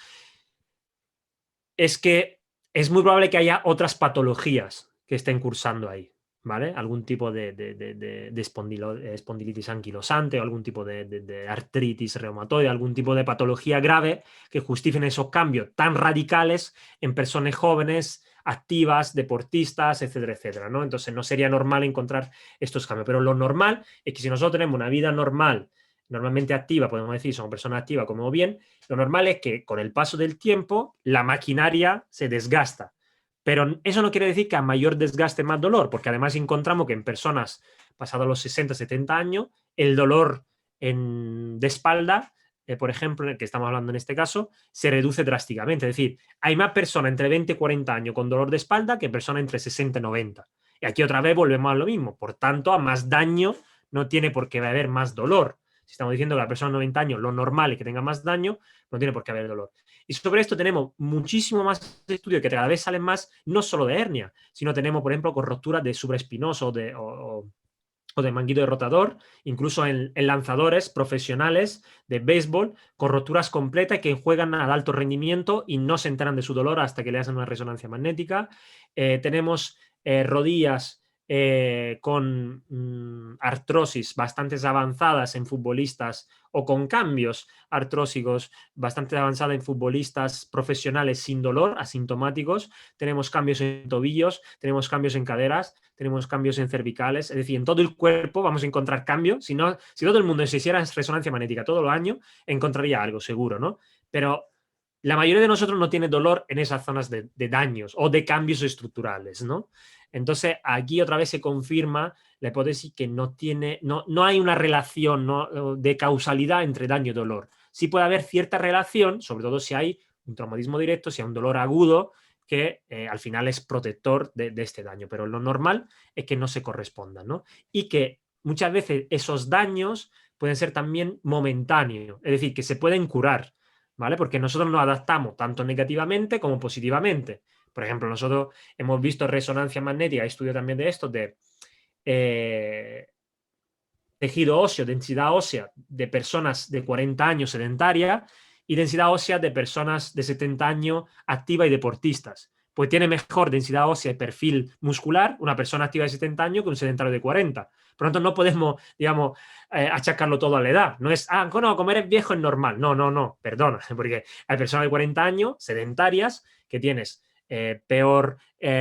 Es que es muy probable que haya otras patologías que estén cursando ahí, ¿vale? Algún tipo de espondilitis anquilosante o algún tipo de artritis reumatoide, algún tipo de patología grave que justifiquen esos cambios tan radicales en personas jóvenes, activas, deportistas, etcétera, etcétera, ¿no? Entonces no sería normal encontrar estos cambios, pero lo normal es que si nosotros tenemos una vida normal, normalmente activa, podemos decir, somos personas activas, comemos bien, lo normal es que con el paso del tiempo la maquinaria se desgasta. Pero eso no quiere decir que a mayor desgaste más dolor, porque además encontramos que en personas pasados los 60, 70 años, el dolor de espalda, por ejemplo, en el que estamos hablando en este caso, se reduce drásticamente. Es decir, hay más personas entre 20 y 40 años con dolor de espalda que personas entre 60 y 90. Y aquí otra vez volvemos a lo mismo. Por tanto, a más daño no tiene por qué haber más dolor. Si estamos diciendo que la persona de 90 años lo normal es que tenga más daño, no tiene por qué haber dolor. Y sobre esto tenemos muchísimo más estudios que cada vez salen más, no solo de hernia, sino tenemos, por ejemplo, con rupturas de supraespinoso o de manguito de rotador, incluso en lanzadores profesionales de béisbol, con roturas completas que juegan al alto rendimiento y no se enteran de su dolor hasta que le hacen una resonancia magnética. Tenemos rodillas con artrosis bastante avanzadas en futbolistas o con cambios artrósicos bastante avanzados en futbolistas profesionales sin dolor, asintomáticos. Tenemos cambios en tobillos, tenemos cambios en caderas, tenemos cambios en cervicales, es decir, en todo el cuerpo vamos a encontrar cambios. Si todo el mundo se hiciera resonancia magnética todos los años, encontraría algo seguro, ¿no? Pero la mayoría de nosotros no tiene dolor en esas zonas de daños o de cambios estructurales, ¿no? Entonces, aquí otra vez se confirma la hipótesis que no hay una relación, ¿no?, de causalidad entre daño y dolor. Sí puede haber cierta relación, sobre todo si hay un traumatismo directo, si hay un dolor agudo, que al final es protector de este daño, pero lo normal es que no se correspondan, ¿no? Y que muchas veces esos daños pueden ser también momentáneos, es decir, que se pueden curar, ¿vale? Porque nosotros nos adaptamos tanto negativamente como positivamente. Por ejemplo, nosotros hemos visto resonancia magnética, estudio también de esto, de tejido óseo, densidad ósea de personas de 40 años sedentarias y densidad ósea de personas de 70 años activas y deportistas. Pues tiene mejor densidad ósea y perfil muscular una persona activa de 70 años que un sedentario de 40. Por lo tanto, no podemos, digamos, achacarlo todo a la edad. No es, no, como eres viejo es normal. No, perdona, porque hay personas de 40 años sedentarias que tienes peor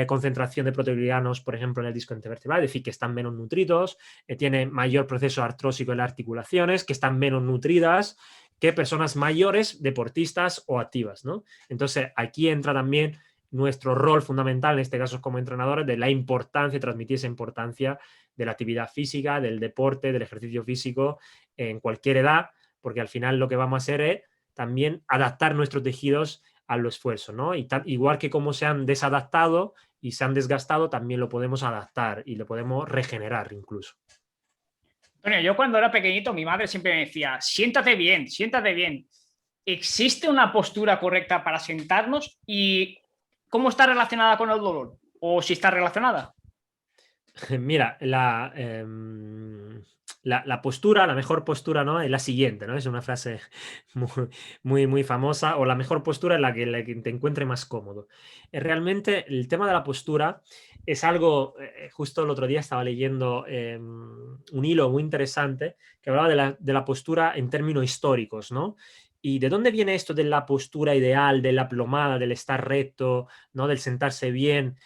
concentración de proteoglicanos, por ejemplo, en el disco intervertebral, es decir, que están menos nutridos, tiene mayor proceso artrósico en las articulaciones, que están menos nutridas que personas mayores, deportistas o activas, ¿no? Entonces, aquí entra también nuestro rol fundamental, en este caso como entrenadores, de la importancia, transmitir esa importancia de la actividad física, del deporte, del ejercicio físico en cualquier edad, porque al final lo que vamos a hacer es también adaptar nuestros tejidos al esfuerzo, ¿no? Y igual que como se han desadaptado y se han desgastado, también lo podemos adaptar y lo podemos regenerar incluso. Bueno, yo cuando era pequeñito, mi madre siempre me decía, siéntate bien, siéntate bien. ¿Existe una postura correcta para sentarnos y cómo está relacionada con el dolor? ¿O si está relacionada? Mira, la postura, la mejor postura, ¿no?, es la siguiente, ¿no? Es una frase muy famosa, o la mejor postura es la que te encuentre más cómodo. Realmente el tema de la postura es algo, justo el otro día estaba leyendo un hilo muy interesante que hablaba de la postura en términos históricos, ¿no? ¿Y de dónde viene esto de la postura ideal, de la plomada, del estar recto, ¿no?, del sentarse bien?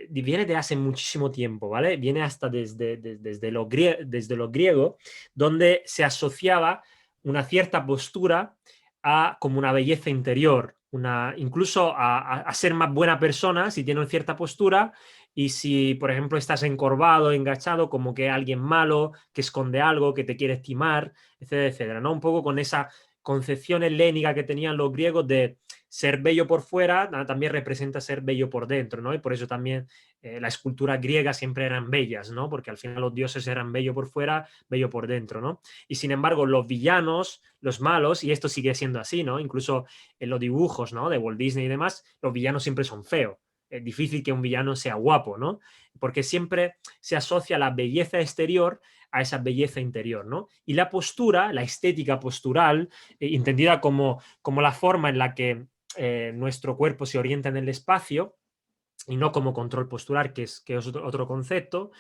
Viene de hace muchísimo tiempo, ¿vale? Viene hasta desde lo griego, donde se asociaba una cierta postura a como una belleza interior, incluso a ser más buena persona si tiene una cierta postura, Y si, por ejemplo, estás encorvado, enganchado, como que alguien malo, que esconde algo, que te quiere estimar, etcétera, etcétera, ¿no? Un poco con esa concepción helénica que tenían los griegos de ser bello por fuera, también representa ser bello por dentro, ¿no? Y por eso también las esculturas griegas siempre eran bellas, ¿no? Porque al final los dioses eran bello por fuera, bello por dentro, ¿no? Y sin embargo, los villanos, los malos, y esto sigue siendo así, ¿no? Incluso en los dibujos, ¿no? De Walt Disney y demás, los villanos siempre son feos. Es difícil que un villano sea guapo, ¿no? Porque siempre se asocia la belleza exterior a esa belleza interior, ¿no? Y la postura, la estética postural, entendida como la forma en la que nuestro cuerpo se orienta en el espacio, y no como control postural, que es otro concepto,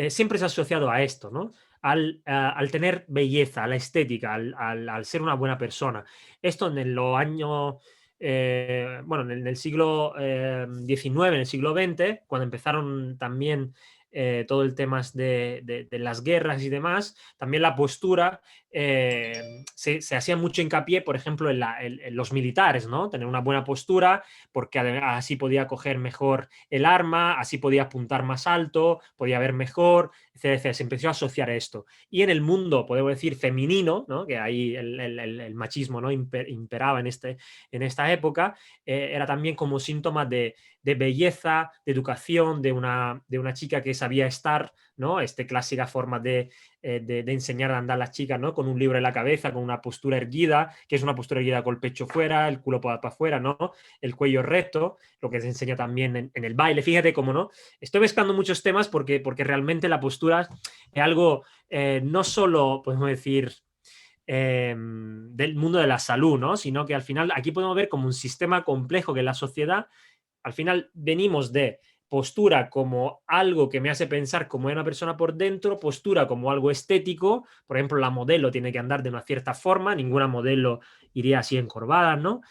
siempre se ha asociado a esto, ¿no? Al tener belleza, a la estética, al ser una buena persona. Esto en los años, bueno, en el siglo XIX, en el siglo XX, cuando empezaron también todo el tema de las guerras y demás, también la postura se hacía mucho hincapié, por ejemplo, en los militares, ¿no? Tener una buena postura, porque así podía coger mejor el arma, así podía apuntar más alto, podía ver mejor, etcétera, etcétera. Se empezó a asociar esto. Y en el mundo, podemos decir, femenino, ¿no? Que ahí el machismo, ¿no? Imperaba en esta época, era también como síntoma de belleza, de educación, de una chica que sabía estar, ¿no? Clásica forma de enseñar a andar las chicas, ¿no? Con un libro en la cabeza, con una postura erguida, que es una postura erguida con el pecho fuera, el culo para afuera, ¿no? El cuello recto, lo que se enseña también en el baile. Fíjate cómo, ¿no? Estoy mezclando muchos temas porque realmente la postura es algo no solo, podemos decir, del mundo de la salud, ¿no? Sino que al final aquí podemos ver como un sistema complejo que la sociedad, al final venimos de postura como algo que me hace pensar como es una persona por dentro, postura como algo estético, por ejemplo, la modelo tiene que andar de una cierta forma, ninguna modelo iría así encorvada, ¿no?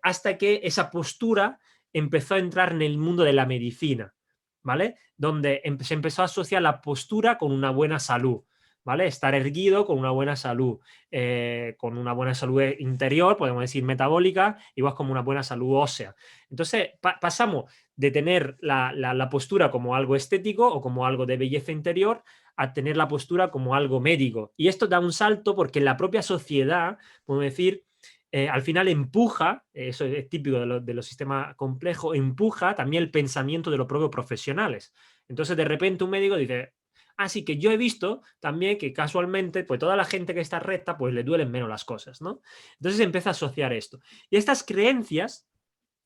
Hasta que esa postura empezó a entrar en el mundo de la medicina, ¿vale? Donde se empezó a asociar la postura con una buena salud, ¿vale? Estar erguido con una buena salud interior, podemos decir metabólica, igual como una buena salud ósea. Entonces pasamos de tener la postura como algo estético o como algo de belleza interior a tener la postura como algo médico. Y esto da un salto porque la propia sociedad, podemos decir, al final empuja, eso es típico de los sistemas complejos, empuja también el pensamiento de los propios profesionales. Entonces, de repente un médico dice, así que yo he visto también que casualmente, pues toda la gente que está recta, pues le duelen menos las cosas, ¿no? Entonces empieza a asociar esto. Y estas creencias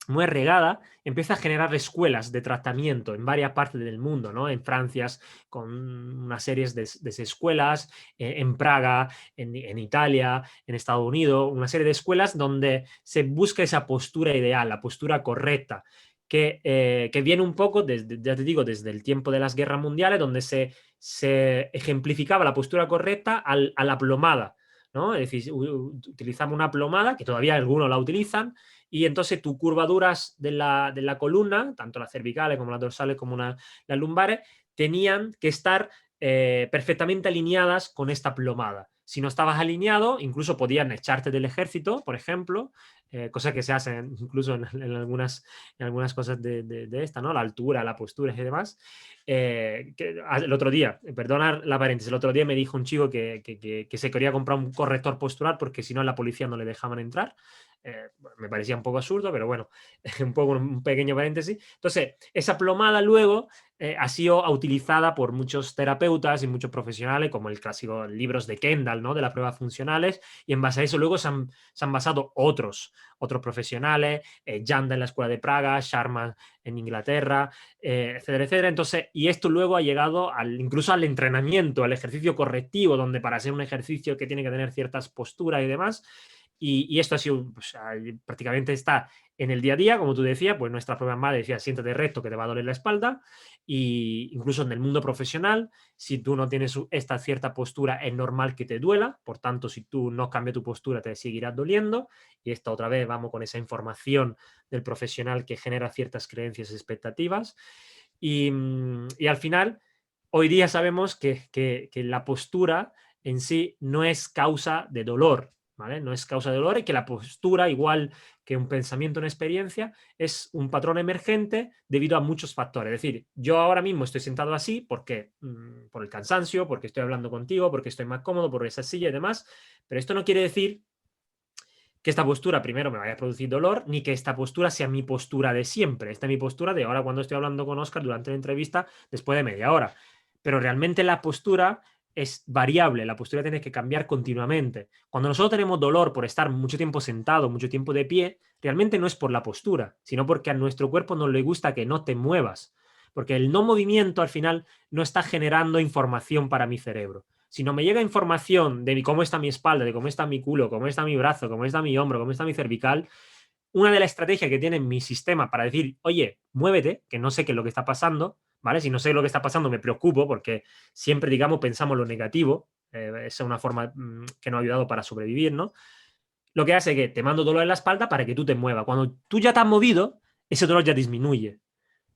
muy regada, empieza a generar escuelas de tratamiento en varias partes del mundo, ¿no? En Francia, con una serie de escuelas, en Praga, en Italia, en Estados Unidos, una serie de escuelas donde se busca esa postura ideal, la postura correcta, que viene un poco, desde, ya te digo, desde el tiempo de las guerras mundiales, donde se ejemplificaba la postura correcta a la plomada, ¿no? Es decir, utilizamos una plomada, que todavía algunos la utilizan, y entonces tus curvaduras de la columna, tanto las cervicales como las dorsales como las lumbares, tenían que estar perfectamente alineadas con esta plomada. Si no estabas alineado, incluso podían echarte del ejército, por ejemplo, cosa que se hace incluso en algunas cosas de esta, ¿no? La altura, la postura y demás. El otro día, perdona la paréntesis, el otro día me dijo un chico que se quería comprar un corrector postural porque si no la policía no le dejaban entrar. Me parecía un poco absurdo, pero bueno, un poco un pequeño paréntesis. Entonces, esa plomada luego ha sido utilizada por muchos terapeutas y muchos profesionales, como el clásico libros de Kendall, ¿no? De las pruebas funcionales, y en base a eso luego se han basado otros profesionales, Janda en la Escuela de Praga, Sharma en Inglaterra, etcétera, etcétera. Entonces, y esto luego ha llegado incluso al entrenamiento, al ejercicio correctivo, donde para hacer un ejercicio que tiene que tener ciertas posturas y demás, y esto ha sido, pues, prácticamente está en el día a día, como tú decías, pues nuestra propia madre decía, siéntate recto que te va a doler la espalda, y incluso en el mundo profesional, si tú no tienes esta cierta postura, es normal que te duela, por tanto, si tú no cambias tu postura, te seguirás doliendo, y esta otra vez vamos con esa información del profesional que genera ciertas creencias y expectativas, y al final, hoy día sabemos que la postura en sí no es causa de dolor, ¿vale? No es causa de dolor y que la postura, igual que un pensamiento, una experiencia, es un patrón emergente debido a muchos factores. Es decir, yo ahora mismo estoy sentado así porque por el cansancio, porque estoy hablando contigo, porque estoy más cómodo, por esa silla y demás, pero esto no quiere decir que esta postura primero me vaya a producir dolor, ni que esta postura sea mi postura de siempre. Esta es mi postura de ahora cuando estoy hablando con Oscar durante la entrevista, después de media hora. Pero realmente la postura es variable, la postura tiene que cambiar continuamente. Cuando nosotros tenemos dolor por estar mucho tiempo sentado, mucho tiempo de pie, realmente no es por la postura, sino porque a nuestro cuerpo no le gusta que no te muevas. Porque el no movimiento al final no está generando información para mi cerebro. Si no me llega información de cómo está mi espalda, de cómo está mi culo, cómo está mi brazo, cómo está mi hombro, cómo está mi cervical, una de las estrategias que tiene mi sistema para decir, oye, muévete, que no sé qué es lo que está pasando, ¿vale? Si no sé lo que está pasando, me preocupo porque siempre, digamos, pensamos lo negativo. Esa es una forma que nos ha ayudado para sobrevivir, ¿no? Lo que hace que te mando dolor en la espalda para que tú te muevas. Cuando tú ya te has movido, ese dolor ya disminuye.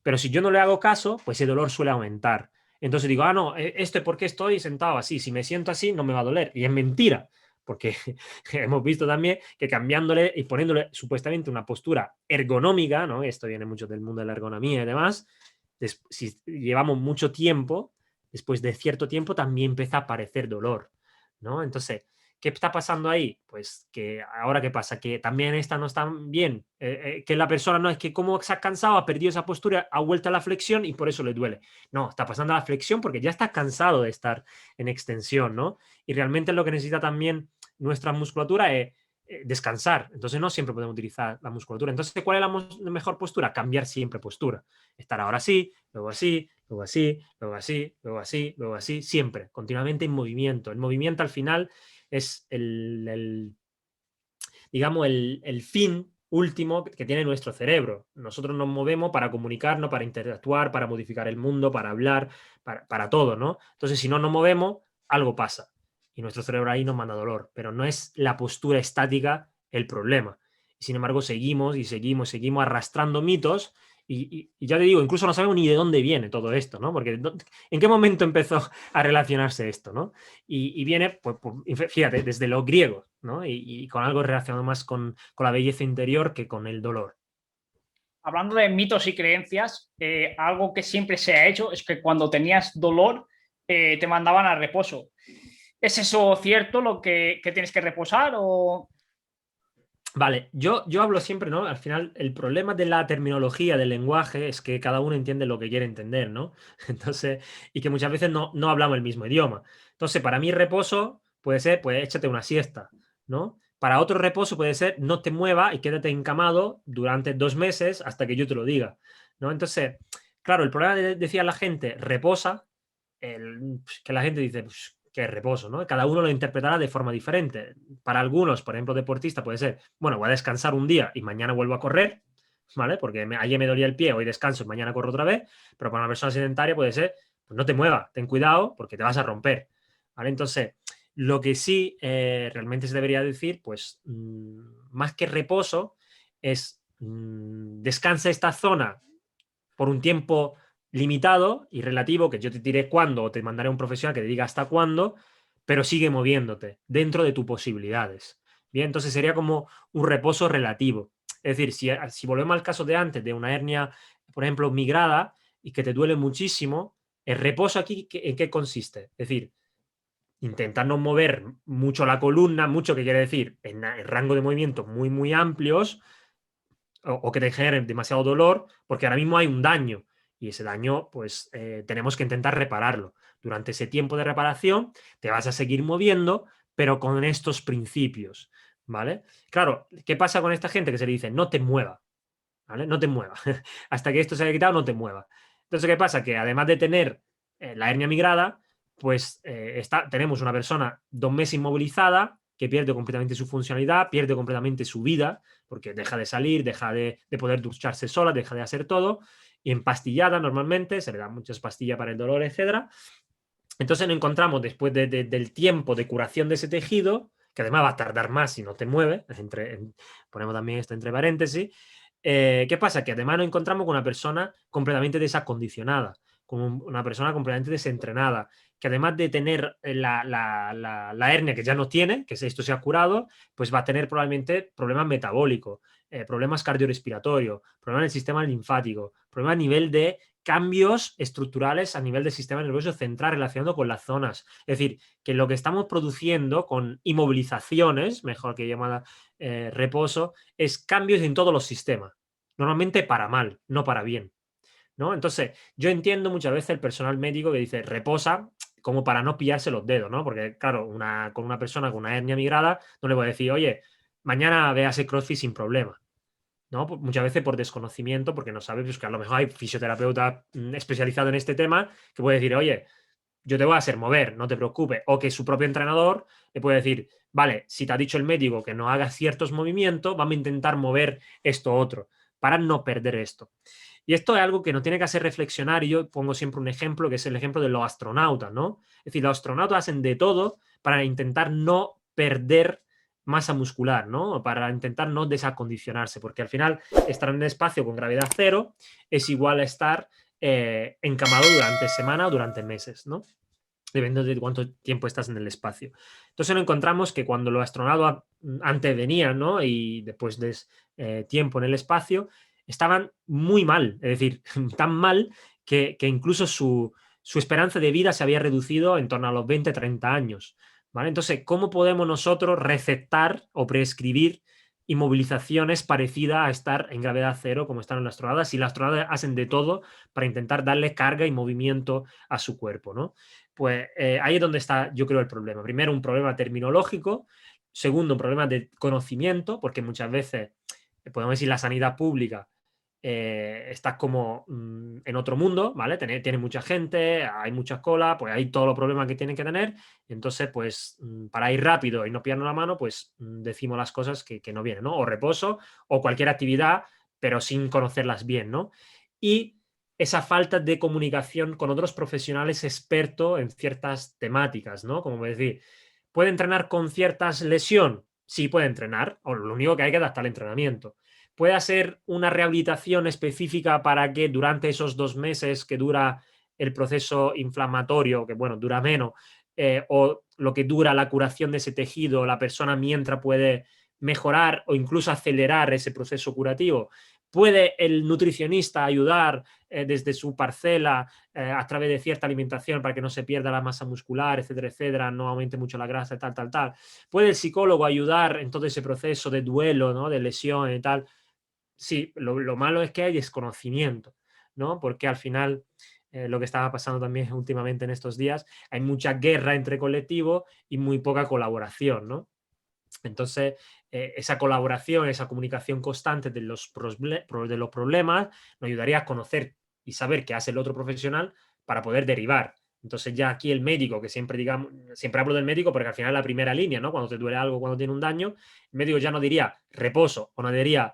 Pero si yo no le hago caso, pues ese dolor suele aumentar. Entonces digo, ah, no, esto es porque estoy sentado así. Si me siento así, no me va a doler. Y es mentira, porque hemos visto también que cambiándole y poniéndole supuestamente una postura ergonómica, ¿no? Esto viene mucho del mundo de la ergonomía y demás. Si llevamos mucho tiempo, después de cierto tiempo también empieza a aparecer dolor, ¿no? Entonces, ¿qué está pasando ahí? Pues que ahora qué pasa, que también esta no está bien, que la persona no es que como se ha cansado, ha perdido esa postura, ha vuelto a la flexión y por eso le duele. No, está pasando a la flexión porque ya está cansado de estar en extensión, ¿no? Y realmente lo que necesita también nuestra musculatura es descansar. Entonces no siempre podemos utilizar la musculatura. Entonces, ¿cuál es la mejor postura? Cambiar siempre postura. Estar ahora así, luego así, luego así, luego así, luego así, luego así, siempre, continuamente en movimiento. El movimiento al final es digamos, el fin último que tiene nuestro cerebro. Nosotros nos movemos para comunicarnos, para interactuar, para modificar el mundo, para hablar, para todo, ¿no? Entonces, si no nos movemos, algo pasa. Y nuestro cerebro ahí nos manda dolor. Pero no es la postura estática el problema. Y sin embargo, seguimos y seguimos, seguimos arrastrando mitos y ya te digo, incluso no sabemos ni de dónde viene todo esto, ¿no? Porque ¿en qué momento empezó a relacionarse esto, ¿no? Y viene, pues, fíjate, desde los griegos, ¿no? Y con algo relacionado más con la belleza interior que con el dolor. Hablando de mitos y creencias, algo que siempre se ha hecho es que cuando tenías dolor te mandaban a reposo. ¿Es eso cierto lo que tienes que reposar o...? Vale, yo hablo siempre, ¿no? Al final, el problema de la terminología, del lenguaje, es que cada uno entiende lo que quiere entender, ¿no? Entonces, y que muchas veces no hablamos el mismo idioma. Entonces, para mí reposo puede ser, pues échate una siesta, ¿no? Para otro reposo puede ser no te muevas y quédate encamado durante 2 meses hasta que yo te lo diga, ¿no? Entonces, claro, el problema decía la gente, reposa, que la gente dice, pues, que reposo, ¿no? Cada uno lo interpretará de forma diferente. Para algunos, por ejemplo, deportista, puede ser, bueno, voy a descansar un día y mañana vuelvo a correr, ¿vale? Porque ayer me dolía el pie, hoy descanso y mañana corro otra vez, pero para una persona sedentaria puede ser, pues no te muevas, ten cuidado porque te vas a romper, ¿vale? Entonces, lo que sí realmente se debería decir, pues, más que reposo, es descansa esta zona por un tiempo limitado y relativo, que yo te diré cuándo o te mandaré a un profesional que te diga hasta cuándo, pero sigue moviéndote dentro de tus posibilidades. Bien, entonces sería como un reposo relativo. Es decir, si volvemos al caso de antes, de una hernia, por ejemplo, migrada y que te duele muchísimo, el reposo aquí, ¿en qué consiste? Es decir, intentar no mover mucho la columna, mucho que quiere decir en rango de movimiento muy, muy amplios, o que te generen demasiado dolor, porque ahora mismo hay un daño y ese daño, pues tenemos que intentar repararlo. Durante ese tiempo de reparación te vas a seguir moviendo, pero con estos principios, ¿vale? Claro, ¿qué pasa con esta gente que se le dice no te mueva, ¿vale? No te mueva. Hasta que esto se haya quitado, no te mueva. Entonces, ¿qué pasa? Que además de tener la hernia migrada, pues tenemos una persona 2 meses inmovilizada que pierde completamente su funcionalidad, pierde completamente su vida, porque deja de salir, deja de poder ducharse sola, deja de hacer todo, y empastillada normalmente, se le dan muchas pastillas para el dolor, etcétera. Entonces nos encontramos después del tiempo de curación de ese tejido, que además va a tardar más si no te mueve, ponemos también esto entre paréntesis. ¿Qué pasa? Que además nos encontramos con una persona completamente desacondicionada, con una persona completamente desentrenada, que además de tener la hernia que ya no tiene, que esto se ha curado, pues va a tener probablemente problemas metabólicos, problemas cardiorrespiratorios, problemas del sistema linfático, problemas a nivel de cambios estructurales a nivel del sistema nervioso central relacionado con las zonas. Es decir, que lo que estamos produciendo con inmovilizaciones, mejor que llamada reposo, es cambios en todos los sistemas. Normalmente para mal, no para bien, ¿no? Entonces, yo entiendo muchas veces el personal médico que dice reposa como para no pillarse los dedos, ¿no? Porque, claro, con una persona con una hernia migrada no le voy a decir, oye, mañana véase CrossFit sin problema, ¿no? Muchas veces por desconocimiento, porque no sabes, pues que a lo mejor hay fisioterapeuta especializado en este tema que puede decir, oye, yo te voy a hacer mover, no te preocupes. O que su propio entrenador le puede decir, vale, si te ha dicho el médico que no hagas ciertos movimientos, vamos a intentar mover esto otro, para no perder esto. Y esto es algo que nos tiene que hacer reflexionar, y yo pongo siempre un ejemplo, que es el ejemplo de los astronautas, ¿no? Es decir, los astronautas hacen de todo para intentar no perder masa muscular, ¿no? Para intentar no desacondicionarse, porque al final estar en el espacio con gravedad cero es igual a estar encamado durante semanas o durante meses, ¿no? Dependiendo de cuánto tiempo estás en el espacio. Entonces nos encontramos que cuando los astronautas antes venían, ¿no? Y después de tiempo en el espacio, estaban muy mal, es decir, tan mal que incluso su esperanza de vida se había reducido en torno a los 20-30 años, ¿vale? Entonces, ¿cómo podemos nosotros recetar o prescribir inmovilizaciones parecidas a estar en gravedad cero como están en las astronautas, si las astronautas hacen de todo para intentar darle carga y movimiento a su cuerpo, ¿no? Pues ahí es donde está, yo creo, el problema. Primero, un problema terminológico. Segundo, un problema de conocimiento, porque muchas veces, podemos decir, la sanidad pública está como en otro mundo, ¿vale? Tiene mucha gente, hay muchas colas, pues hay todos los problemas que tienen que tener. Entonces, pues para ir rápido y no pillarnos la mano, pues decimos las cosas que no vienen, ¿no? O reposo o cualquier actividad, pero sin conocerlas bien, ¿no? Y esa falta de comunicación con otros profesionales expertos en ciertas temáticas, ¿no? Como decir, ¿puede entrenar con ciertas lesión? Sí, puede entrenar, o lo único que hay que adaptar al entrenamiento. ¿Puede hacer una rehabilitación específica para que durante esos 2 meses que dura el proceso inflamatorio, que bueno, dura menos, o lo que dura la curación de ese tejido, la persona mientras puede mejorar o incluso acelerar ese proceso curativo? ¿Puede el nutricionista ayudar desde su parcela a través de cierta alimentación para que no se pierda la masa muscular, etcétera, no aumente mucho la grasa, tal? ¿Puede el psicólogo ayudar en todo ese proceso de duelo, ¿no? De lesión y tal? Sí, lo malo es que hay desconocimiento, ¿no? Porque al final, lo que estaba pasando también últimamente en estos días, hay mucha guerra entre colectivos y muy poca colaboración, ¿no? Entonces, esa colaboración, esa comunicación constante de los problemas nos ayudaría a conocer y saber qué hace el otro profesional para poder derivar. Entonces ya aquí el médico, que siempre digamos, siempre hablo del médico porque al final es la primera línea, ¿no? Cuando te duele algo, cuando tiene un daño, el médico ya no diría reposo o no diría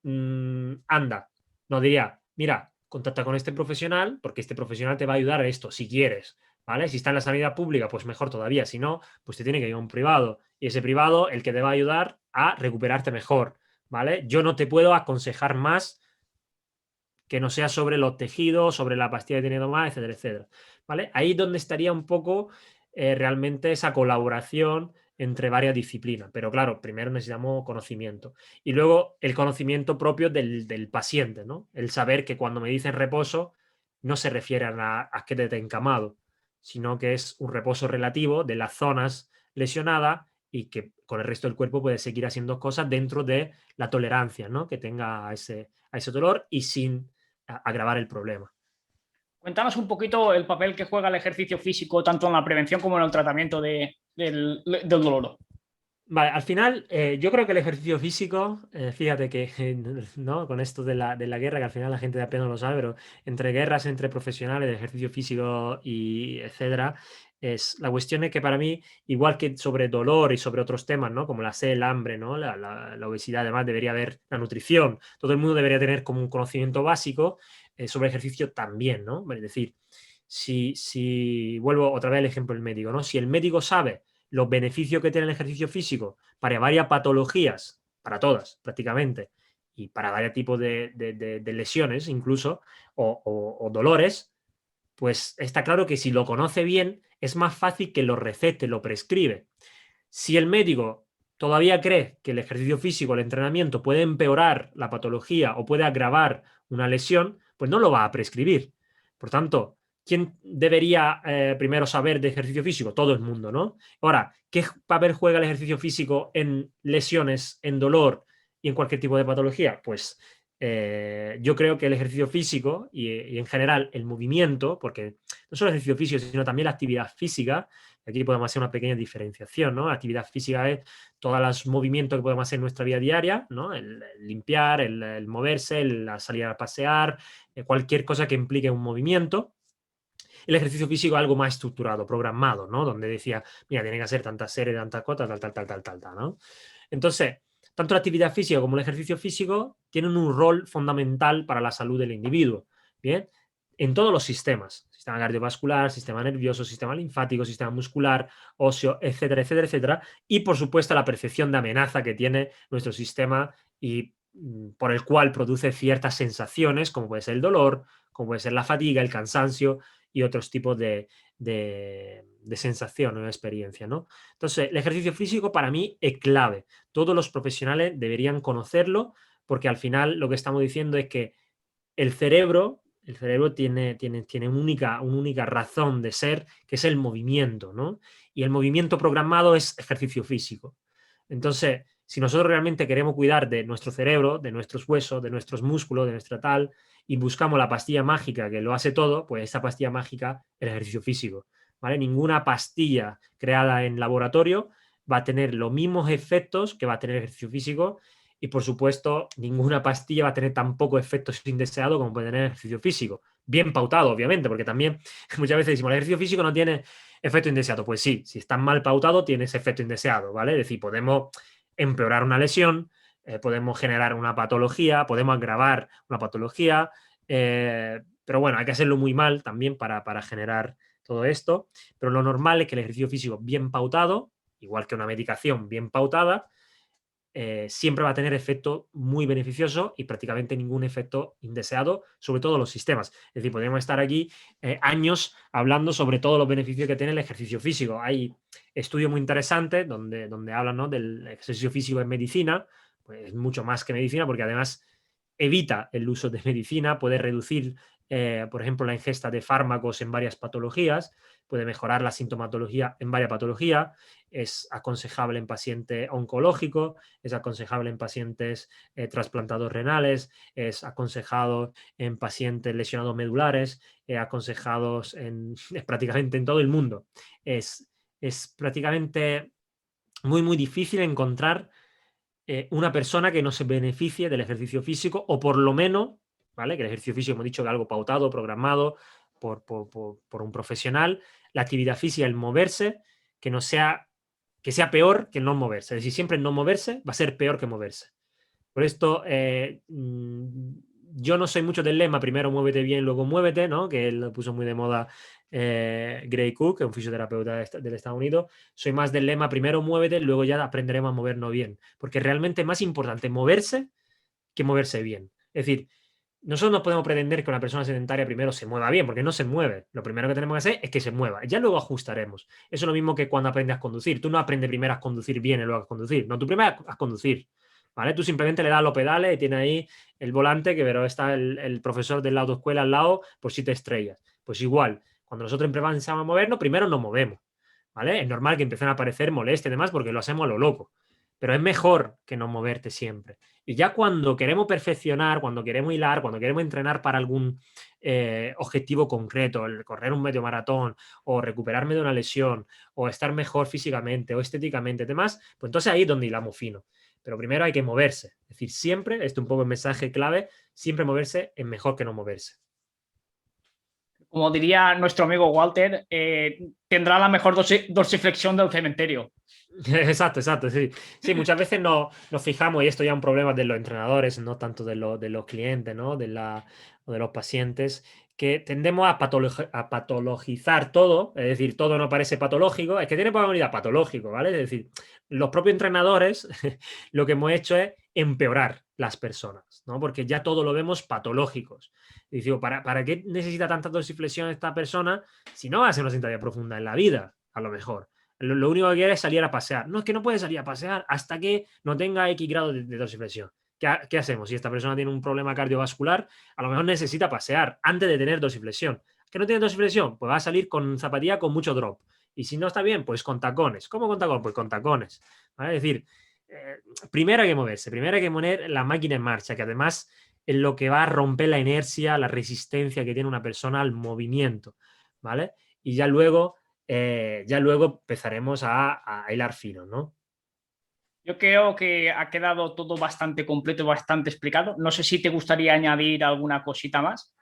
anda, no diría, mira, contacta con este profesional porque este profesional te va a ayudar a esto, si quieres, ¿vale? Si está en la sanidad pública, pues mejor todavía, si no, pues te tiene que ir a un privado y ese privado el que te va a ayudar a recuperarte mejor, ¿vale? Yo no te puedo aconsejar más que no sea sobre los tejidos, sobre la pastilla que he tenido más, etcétera, ¿vale? Ahí es donde estaría un poco realmente esa colaboración entre varias disciplinas. Pero claro, primero necesitamos conocimiento. Y luego el conocimiento propio del paciente, ¿no? El saber que cuando me dicen reposo, no se refieren a que te encamado, sino que es un reposo relativo de las zonas lesionadas y que con el resto del cuerpo puede seguir haciendo cosas dentro de la tolerancia, ¿no? Que tenga a ese dolor y sin agravar el problema. Cuéntanos un poquito el papel que juega el ejercicio físico tanto en la prevención como en el tratamiento del dolor. Vale, al final, yo creo que el ejercicio físico, fíjate que, ¿no? Con esto de la guerra, que al final la gente apenas lo sabe, pero entre guerras, entre profesionales de ejercicio físico y etcétera, la cuestión es que para mí, igual que sobre dolor y sobre otros temas, ¿no? Como la sed, el hambre, ¿no? La obesidad, además debería haber la nutrición, todo el mundo debería tener como un conocimiento básico sobre ejercicio también, ¿no? Es decir, si vuelvo otra vez al ejemplo del médico, ¿no? Si el médico sabe los beneficios que tiene el ejercicio físico para varias patologías, para todas prácticamente, y para varios tipos de lesiones incluso, o dolores, pues está claro que si lo conoce bien, es más fácil que lo recete, lo prescribe. Si el médico todavía cree que el ejercicio físico, el entrenamiento puede empeorar la patología o puede agravar una lesión, pues no lo va a prescribir. Por tanto, ¿quién debería primero saber de ejercicio físico? Todo el mundo, ¿no? Ahora, ¿qué papel juega el ejercicio físico en lesiones, en dolor y en cualquier tipo de patología? Pues yo creo que el ejercicio físico y en general el movimiento, porque no solo el ejercicio físico, sino también la actividad física, aquí podemos hacer una pequeña diferenciación, ¿no? La actividad física es todos los movimientos que podemos hacer en nuestra vida diaria, ¿no? El limpiar, el moverse, la salir a pasear, cualquier cosa que implique un movimiento. El ejercicio físico es algo más estructurado, programado, ¿no? Donde decía, mira, tiene que hacer tantas series, tantas cosas, tal, ¿no? Entonces, tanto la actividad física como el ejercicio físico tienen un rol fundamental para la salud del individuo, ¿bien? En todos los sistemas, sistema cardiovascular, sistema nervioso, sistema linfático, sistema muscular, óseo, etcétera, etcétera, etcétera, y por supuesto la percepción de amenaza que tiene nuestro sistema y por el cual produce ciertas sensaciones, como puede ser el dolor, como puede ser la fatiga, el cansancio y otros tipos de sensación o de experiencia, ¿no? Entonces, el ejercicio físico para mí es clave. Todos los profesionales deberían conocerlo porque al final lo que estamos diciendo es que el cerebro tiene una única razón de ser, que es el movimiento, ¿no? Y el movimiento programado es ejercicio físico. Entonces, si nosotros realmente queremos cuidar de nuestro cerebro, de nuestros huesos, de nuestros músculos, de nuestra tal, y buscamos la pastilla mágica que lo hace todo, pues esa pastilla mágica es el ejercicio físico, ¿vale? Ninguna pastilla creada en laboratorio va a tener los mismos efectos que va a tener el ejercicio físico y, por supuesto, ninguna pastilla va a tener tan poco efectos indeseados como puede tener el ejercicio físico. Bien pautado, obviamente, porque también muchas veces decimos, el ejercicio físico no tiene efecto indeseado. Pues sí, si está mal pautado, tiene ese efecto indeseado, ¿vale? Es decir, podemos empeorar una lesión, podemos generar una patología, podemos agravar una patología, pero bueno, hay que hacerlo muy mal también para generar todo esto. Pero lo normal es que el ejercicio físico bien pautado, igual que una medicación bien pautada, siempre va a tener efecto muy beneficioso y prácticamente ningún efecto indeseado, sobre todo los sistemas. Es decir, podríamos estar aquí años hablando sobre todos los beneficios que tiene el ejercicio físico. Hay estudios muy interesantes donde hablan, ¿no?, del ejercicio físico en medicina, pues mucho más que medicina, porque además evita el uso de medicina, puede reducir, por ejemplo, la ingesta de fármacos en varias patologías, puede mejorar la sintomatología en varias patologías, es aconsejable en pacientes oncológicos, es aconsejable en pacientes trasplantados renales, es aconsejado en pacientes lesionados medulares, aconsejados prácticamente en todo el mundo. Es prácticamente muy, muy difícil encontrar una persona que no se beneficie del ejercicio físico o por lo menos, ¿vale? Que el ejercicio físico, hemos dicho que es algo pautado, programado por un profesional, la actividad física, el moverse, que sea peor que no moverse. Es decir, siempre no moverse va a ser peor que moverse. Por esto, yo no soy mucho del lema, primero muévete bien, luego muévete, ¿no? Que él lo puso muy de moda Gray Cook, que es un fisioterapeuta del Estados Unidos. Soy más del lema, primero muévete, luego ya aprenderemos a movernos bien. Porque realmente es más importante moverse que moverse bien. Es decir, nosotros no podemos pretender que una persona sedentaria primero se mueva bien, porque no se mueve. Lo primero que tenemos que hacer es que se mueva. Ya luego ajustaremos. Eso es lo mismo que cuando aprendes a conducir. Tú no aprendes primero a conducir bien y luego a conducir. No, tú primero a conducir. ¿Vale? Tú simplemente le das los pedales y tiene ahí el volante, que pero está el profesor de la autoescuela al lado por si te estrellas. Pues igual, cuando nosotros empezamos a movernos, primero nos movemos. ¿Vale? Es normal que empiecen a aparecer molestias y demás porque lo hacemos a lo loco. Pero es mejor que no moverte siempre. Y ya cuando queremos perfeccionar, cuando queremos hilar, cuando queremos entrenar para algún objetivo concreto, el correr un medio maratón o recuperarme de una lesión o estar mejor físicamente o estéticamente, demás, pues entonces ahí es donde hilamos fino. Pero primero hay que moverse. Es decir, siempre, este es un poco el mensaje clave, siempre moverse es mejor que no moverse. Como diría nuestro amigo Walter, tendrá la mejor dorsiflexión del cementerio. Exacto, exacto, sí. Sí, muchas veces nos fijamos, y esto ya es un problema de los entrenadores, no tanto de los clientes, ¿no? O de los pacientes, que tendemos a patologizar todo, es decir, todo no parece patológico, es que tiene probabilidad patológico, ¿vale? Es decir, los propios entrenadores lo que hemos hecho es empeorar las personas, ¿no? Porque ya todo lo vemos patológicos. Y digo, ¿para qué necesita tanta dorsiflexión esta persona si no va a hacer una sentadilla profunda en la vida, a lo mejor? Lo único que quiere es salir a pasear. No, es que no puede salir a pasear hasta que no tenga X grado de dorsiflexión. ¿Qué hacemos? Si esta persona tiene un problema cardiovascular, a lo mejor necesita pasear antes de tener dorsiflexión. ¿Que no tiene dorsiflexión? Pues va a salir con zapatilla con mucho drop. Y si no está bien, pues con tacones. ¿Cómo con tacones? Pues con tacones. ¿Vale? Es decir, primero hay que moverse, primero hay que poner la máquina en marcha, que además es lo que va a romper la inercia, la resistencia que tiene una persona al movimiento, ¿vale? Y ya luego empezaremos a hilar fino, ¿no? Yo creo que ha quedado todo bastante completo y bastante explicado. No sé si te gustaría añadir alguna cosita más.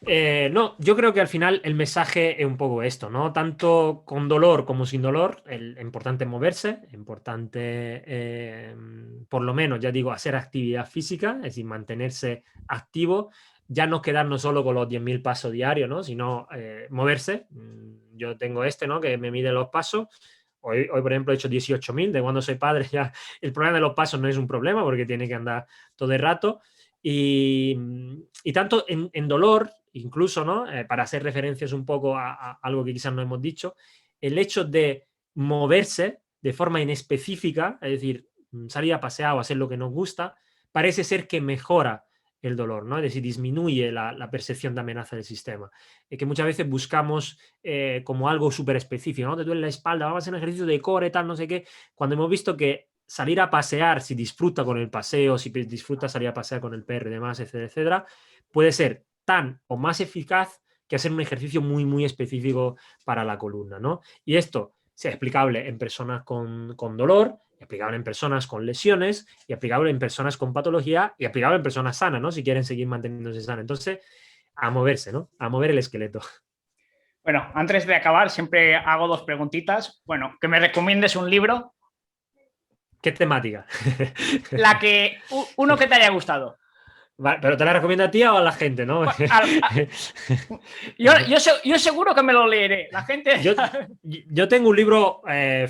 No, yo creo que al final el mensaje es un poco esto, ¿no? Tanto con dolor como sin dolor, importante moverse, importante, por lo menos, ya digo, hacer actividad física, es decir, mantenerse activo, ya no quedarnos solo con los 10.000 pasos diarios, ¿no? Sino moverse. Yo tengo ¿no? Que me mide los pasos. Hoy, por ejemplo, he hecho 18.000. De cuando soy padre ya el problema de los pasos no es un problema porque tiene que andar todo el rato. Y tanto en dolor, incluso, ¿no? Para hacer referencias un poco a algo que quizás no hemos dicho, el hecho de moverse de forma inespecífica, es decir, salir a pasear o hacer lo que nos gusta, parece ser que mejora el dolor, ¿no? Es decir, disminuye la percepción de amenaza del sistema. Que muchas veces buscamos como algo súper específico, ¿no? Te duele la espalda, vamos a hacer un ejercicio de core, tal, no sé qué, cuando hemos visto que salir a pasear, si disfruta con el paseo, si disfruta salir a pasear con el perro y demás, etcétera, etcétera, puede ser tan o más eficaz que hacer un ejercicio muy, muy específico para la columna, ¿no? Y esto sea explicable en personas con dolor, aplicable en personas con lesiones y aplicable en personas con patología y aplicable en personas sanas, ¿no? Si quieren seguir manteniéndose sanas. Entonces, a moverse, ¿no? A mover el esqueleto. Bueno, antes de acabar, siempre hago dos preguntitas. Bueno, que me recomiendes un libro. ¿Qué temática? Uno que te haya gustado. Vale, pero te la recomiendo a ti o a la gente, ¿no? Yo seguro que me lo leeré. La gente. Yo tengo un libro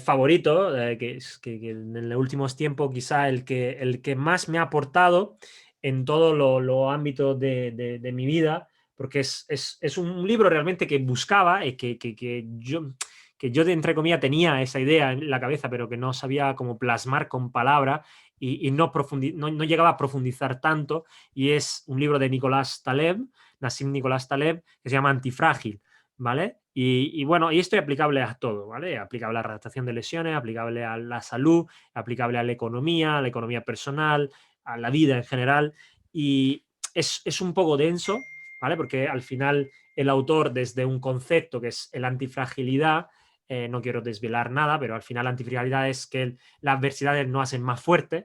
favorito, que en los últimos tiempos quizá el que más me ha aportado en todos los ámbitos de mi vida, porque es un libro realmente que buscaba y que yo entre comillas tenía esa idea en la cabeza, pero que no sabía cómo plasmar con palabras y no llegaba a profundizar tanto, y es un libro de Nassim Nicolás Taleb, que se llama Antifrágil, ¿vale? Y bueno, y esto es aplicable a todo, ¿vale? Aplicable a la redactación de lesiones, aplicable a la salud, aplicable a la economía personal, a la vida en general, y es un poco denso, ¿vale? Porque al final el autor, desde un concepto que es el antifragilidad, no quiero desvelar nada, pero al final la antifragilidad es que las adversidades nos hacen más fuertes,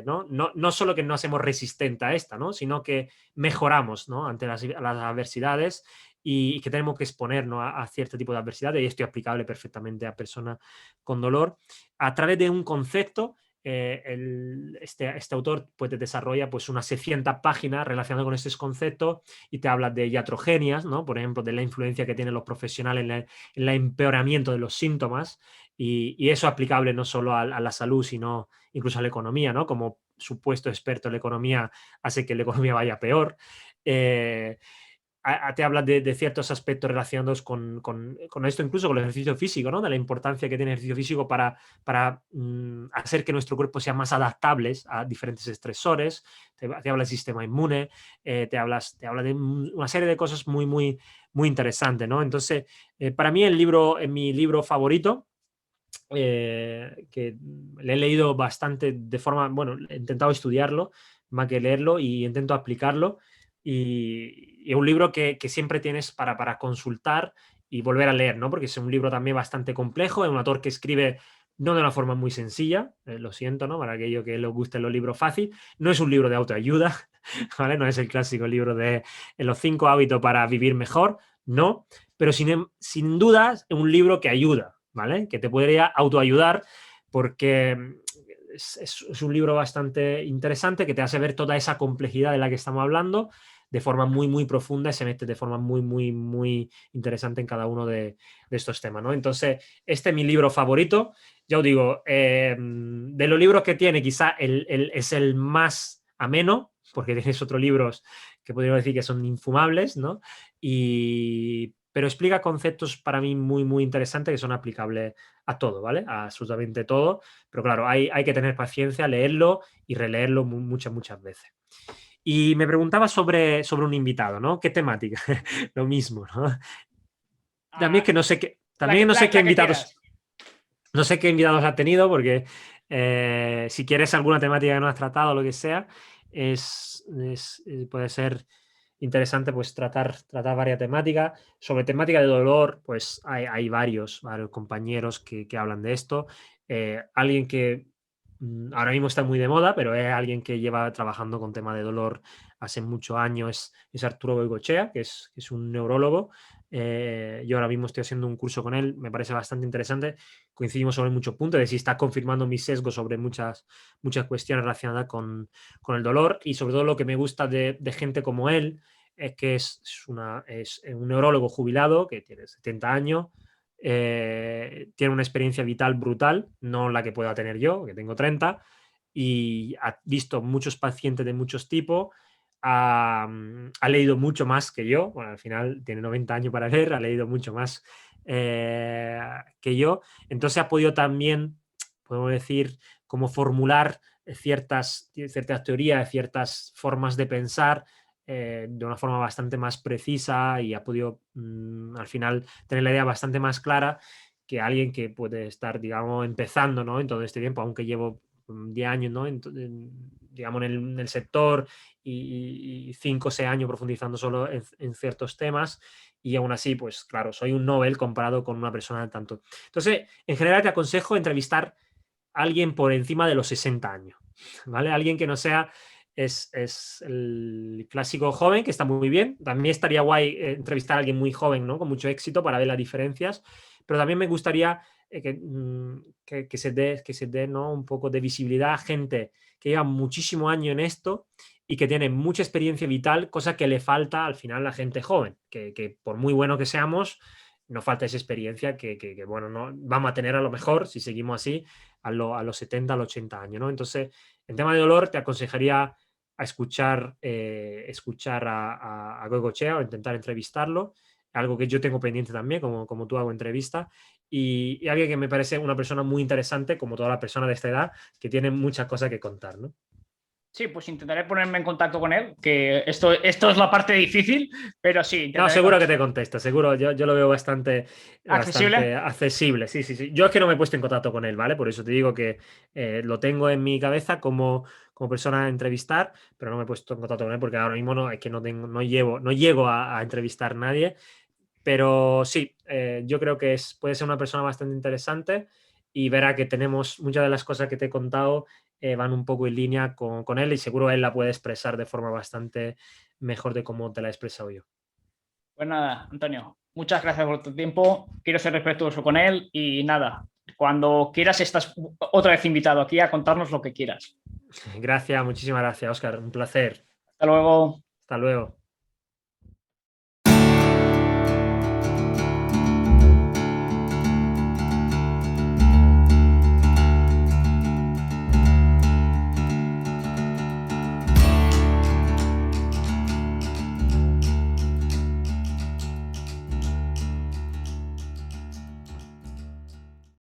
no solo que no hacemos resistente a esta, ¿no? Sino que mejoramos, ¿no? Ante las adversidades y que tenemos que exponernos a cierto tipo de adversidades, y esto es aplicable perfectamente a personas con dolor, a través de un concepto. Este autor pues, te desarrolla pues, unas 600 páginas relacionadas con estos conceptos y te habla de iatrogenias, ¿no? Por ejemplo, de la influencia que tienen los profesionales en el empeoramiento de los síntomas, y eso es aplicable no solo a la salud, sino incluso a la economía, ¿no? Como supuesto experto en la economía hace que la economía vaya peor. Te habla de ciertos aspectos relacionados con esto, incluso con el ejercicio físico, ¿no? De la importancia que tiene el ejercicio físico para hacer que nuestro cuerpo sea más adaptable a diferentes estresores. Te habla del sistema inmune, te habla de una serie de cosas muy, muy, muy interesantes, ¿no? Entonces, para mí es mi libro favorito, que le he leído bastante de forma, bueno, he intentado estudiarlo más que leerlo y intento aplicarlo, y es un libro que siempre tienes para consultar y volver a leer, ¿no? Porque es un libro también bastante complejo, es un autor que escribe no de una forma muy sencilla, lo siento, ¿no? Para aquellos que les gusten los libros fácil, no es un libro de autoayuda, ¿vale? No es el clásico libro de los 5 hábitos para vivir mejor, no, pero sin dudas es un libro que ayuda, ¿vale? Que te podría autoayudar, porque es un libro bastante interesante que te hace ver toda esa complejidad de la que estamos hablando, de forma muy, muy profunda y se mete de forma muy, muy, muy interesante en cada uno de estos temas, ¿no? Entonces, este es mi libro favorito. Ya os digo, de los libros que tiene, quizá es el más ameno, porque tienes otros libros que podríamos decir que son infumables, ¿no? Pero explica conceptos para mí muy, muy interesantes que son aplicables a todo, ¿vale? A absolutamente todo. Pero claro, hay que tener paciencia, leerlo y releerlo muchas, muchas veces. Y me preguntaba sobre un invitado, ¿no? ¿Qué temática? Lo mismo, ¿no? También es que no sé qué, también no sé qué La que invitados, quieras. no sé qué invitados ha tenido, porque si quieres alguna temática que no has tratado o lo que sea, puede ser interesante pues tratar varias temáticas. Sobre temática de dolor, pues hay varios compañeros que hablan de esto. Alguien que ahora mismo está muy de moda, pero es alguien que lleva trabajando con tema de dolor hace muchos años, es Arturo Goicoechea, que es un neurólogo. Yo ahora mismo estoy haciendo un curso con él, me parece bastante interesante. Coincidimos sobre muchos puntos, de si está confirmando mis sesgos sobre muchas, muchas cuestiones relacionadas con el dolor, y sobre todo lo que me gusta de gente como él es que es un neurólogo jubilado que tiene 70 años, tiene una experiencia vital brutal, no la que pueda tener yo, que tengo 30, y ha visto muchos pacientes de muchos tipos, ha leído mucho más que yo, bueno, al final tiene 90 años para leer, ha leído mucho más que yo, entonces ha podido también, podemos decir, como formular ciertas teorías, ciertas formas de pensar de una forma bastante más precisa, y ha podido al final tener la idea bastante más clara que alguien que puede estar, digamos, empezando, ¿no? En todo este tiempo, aunque llevo 10 años, ¿no? Digamos, en el sector, y 5 o 6 años profundizando solo en ciertos temas, y aún así, pues claro, soy un Nobel comparado con una persona de tanto. Entonces, en general te aconsejo entrevistar a alguien por encima de los 60 años, ¿vale? Alguien que no sea es el clásico joven, que está muy bien. También estaría guay entrevistar a alguien muy joven, ¿no? Con mucho éxito para ver las diferencias. Pero también me gustaría que se dé, ¿no? Un poco de visibilidad a gente que lleva muchísimo año en esto y que tiene mucha experiencia vital, cosa que le falta al final a la gente joven, que por muy bueno que seamos, nos falta esa experiencia bueno, no vamos a tener a lo mejor, si seguimos así, a los 70, a los 80 años, ¿no? Entonces, en tema de dolor, te aconsejaría a escuchar a Goicoechea o intentar entrevistarlo, algo que yo tengo pendiente también, como tú hago entrevista, y alguien que me parece una persona muy interesante, como toda la persona de esta edad, que tiene muchas cosas que contar, ¿no? Sí, pues intentaré ponerme en contacto con él, que esto es la parte difícil, pero sí, No, intentaré seguro que te contesta, seguro, yo lo veo accesible. bastante accesible, sí, sí, sí. Yo es que no me he puesto en contacto con él, ¿vale? Por eso te digo que lo tengo en mi cabeza como persona a entrevistar, pero no me he puesto en contacto con él porque ahora mismo no, es que no llego a entrevistar a nadie, pero sí, yo creo que puede ser una persona bastante interesante, y verá que tenemos muchas de las cosas que te he contado van un poco en línea con él, y seguro él la puede expresar de forma bastante mejor de cómo te la he expresado yo. Pues nada, Antonio, muchas gracias por tu tiempo. Quiero ser respetuoso con él y nada, cuando quieras estás otra vez invitado aquí a contarnos lo que quieras. Gracias, muchísimas gracias, Óscar. Un placer. Hasta luego. Hasta luego.